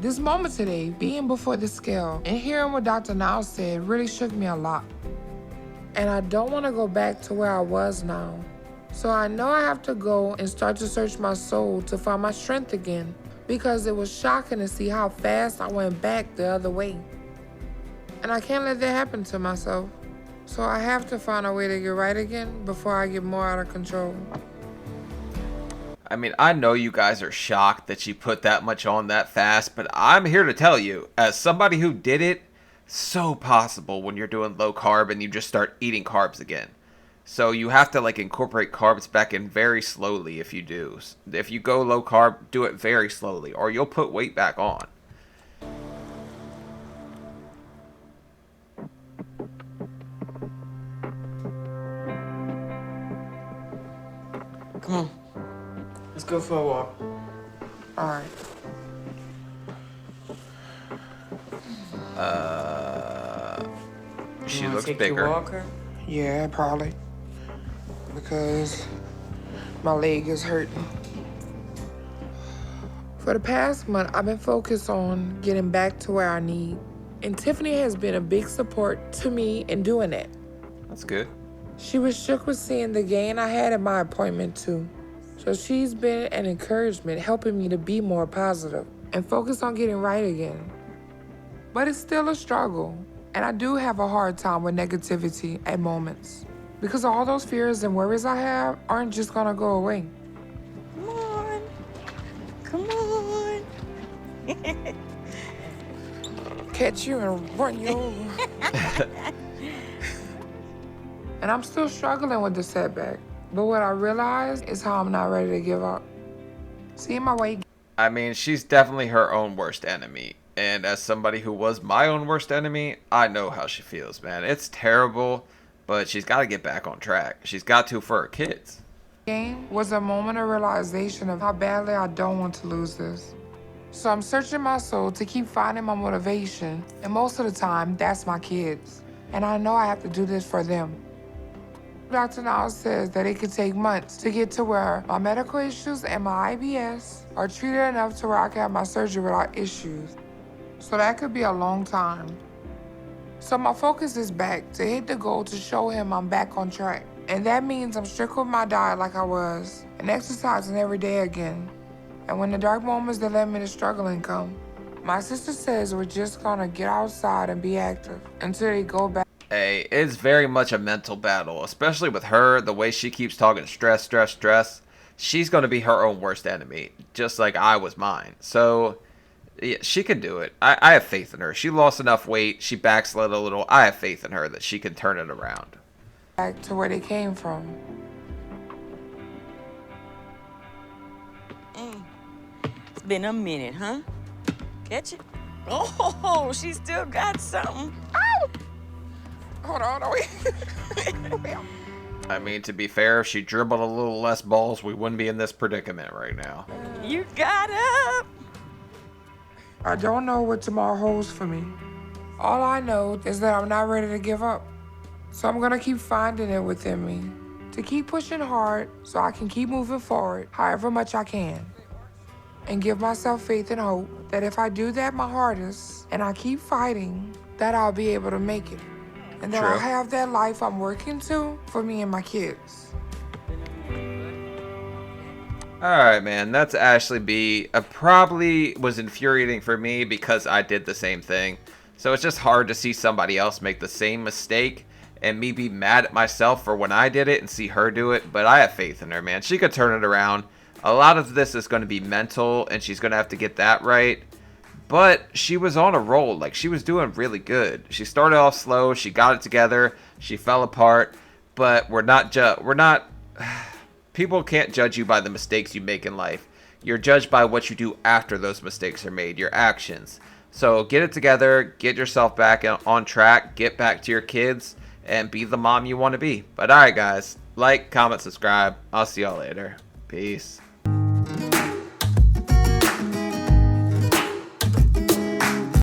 Speaker 3: This moment today, being before the scale and hearing what Dr. Now said really shook me a lot. And I don't want to go back to where I was now. So I know I have to go and start to search my soul to find my strength again, because it was shocking to see how fast I went back the other way. And I can't let that happen to myself. So I have to find a way to get right again before I get more out of control.
Speaker 1: I mean, I know you guys are shocked that she put that much on that fast, but I'm here to tell you, as somebody who did it, so possible when you're doing low carb and you just start eating carbs again. So you have to like incorporate carbs back in very slowly if you do. If you go low carb, do it very slowly or you'll put weight back on.
Speaker 7: Come on. Let's go for a walk.
Speaker 3: All right.
Speaker 1: She
Speaker 7: You wanna
Speaker 1: looks
Speaker 7: take
Speaker 1: bigger.
Speaker 7: Your walker?
Speaker 3: Yeah, probably. Because my leg is hurting. For the past month, I've been focused on getting back to where I need. And Tiffany has been a big support to me in doing that.
Speaker 1: That's good.
Speaker 3: She was shook with seeing the gain I had at my appointment too. So she's been an encouragement, helping me to be more positive and focus on getting right again. But it's still a struggle. And I do have a hard time with negativity at moments. Because all those fears and worries I have aren't just gonna go away.
Speaker 7: Come on. Come on.
Speaker 3: Catch you and run you over. And I'm still struggling with the setback. But what I realize is how I'm not ready to give up. Seeing my weight.
Speaker 1: I mean, she's definitely her own worst enemy. And as somebody who was my own worst enemy, I know how she feels, man. It's terrible. but she's got to get back on track. She's got to for her kids.
Speaker 3: Game was a moment of realization of how badly I don't want to lose this. So I'm searching my soul to keep finding my motivation, and most of the time, that's my kids. And I know I have to do this for them. Dr. Now says that it could take months to get to where my medical issues and my IBS are treated enough to where I can have my surgery without issues. So that could be a long time. So my focus is back to hit the goal to show him I'm back on track. And that means I'm strict with my diet like I was, and exercising every day again. And when the dark moments that led me to struggling come, my sister says we're just gonna get outside and be active until they go back.
Speaker 1: Hey, it's very much a mental battle, especially with her, the way she keeps talking stress, stress, stress. She's going to be her own worst enemy, just like I was mine. So, yeah, she can do it. I have faith in her. She lost enough weight. She backslid a little. I have faith in her that she can turn it around.
Speaker 3: Back to where they came from.
Speaker 7: It's been a minute, huh? Catch it? Oh, she still got something. Ow!
Speaker 3: Hold on, wait.
Speaker 1: I mean, to be fair, if she dribbled a little less balls, we wouldn't be in this predicament right now.
Speaker 7: You got up.
Speaker 3: I don't know what tomorrow holds for me. All I know is that I'm not ready to give up. So I'm gonna keep finding it within me to keep pushing hard so I can keep moving forward however much I can. And give myself faith and hope that if I do that my hardest and I keep fighting, that I'll be able to make it. And that I'll have that life I'm working to for me and my kids.
Speaker 1: Alright, man, that's Ashley B. It probably was infuriating for me because I did the same thing. So it's just hard to see somebody else make the same mistake and me be mad at myself for when I did it and see her do it. But I have faith in her, man. She could turn it around. A lot of this is going to be mental, and she's going to have to get that right. But she was on a roll. Like, she was doing really good. She started off slow. She got it together. She fell apart. But we're not people can't judge you by the mistakes you make in life. You're judged by what you do after those mistakes are made, your actions. So get it together. Get yourself back on track. Get back to your kids. And be the mom you want to be. But alright, guys. Like, comment, subscribe. I'll see y'all later. Peace.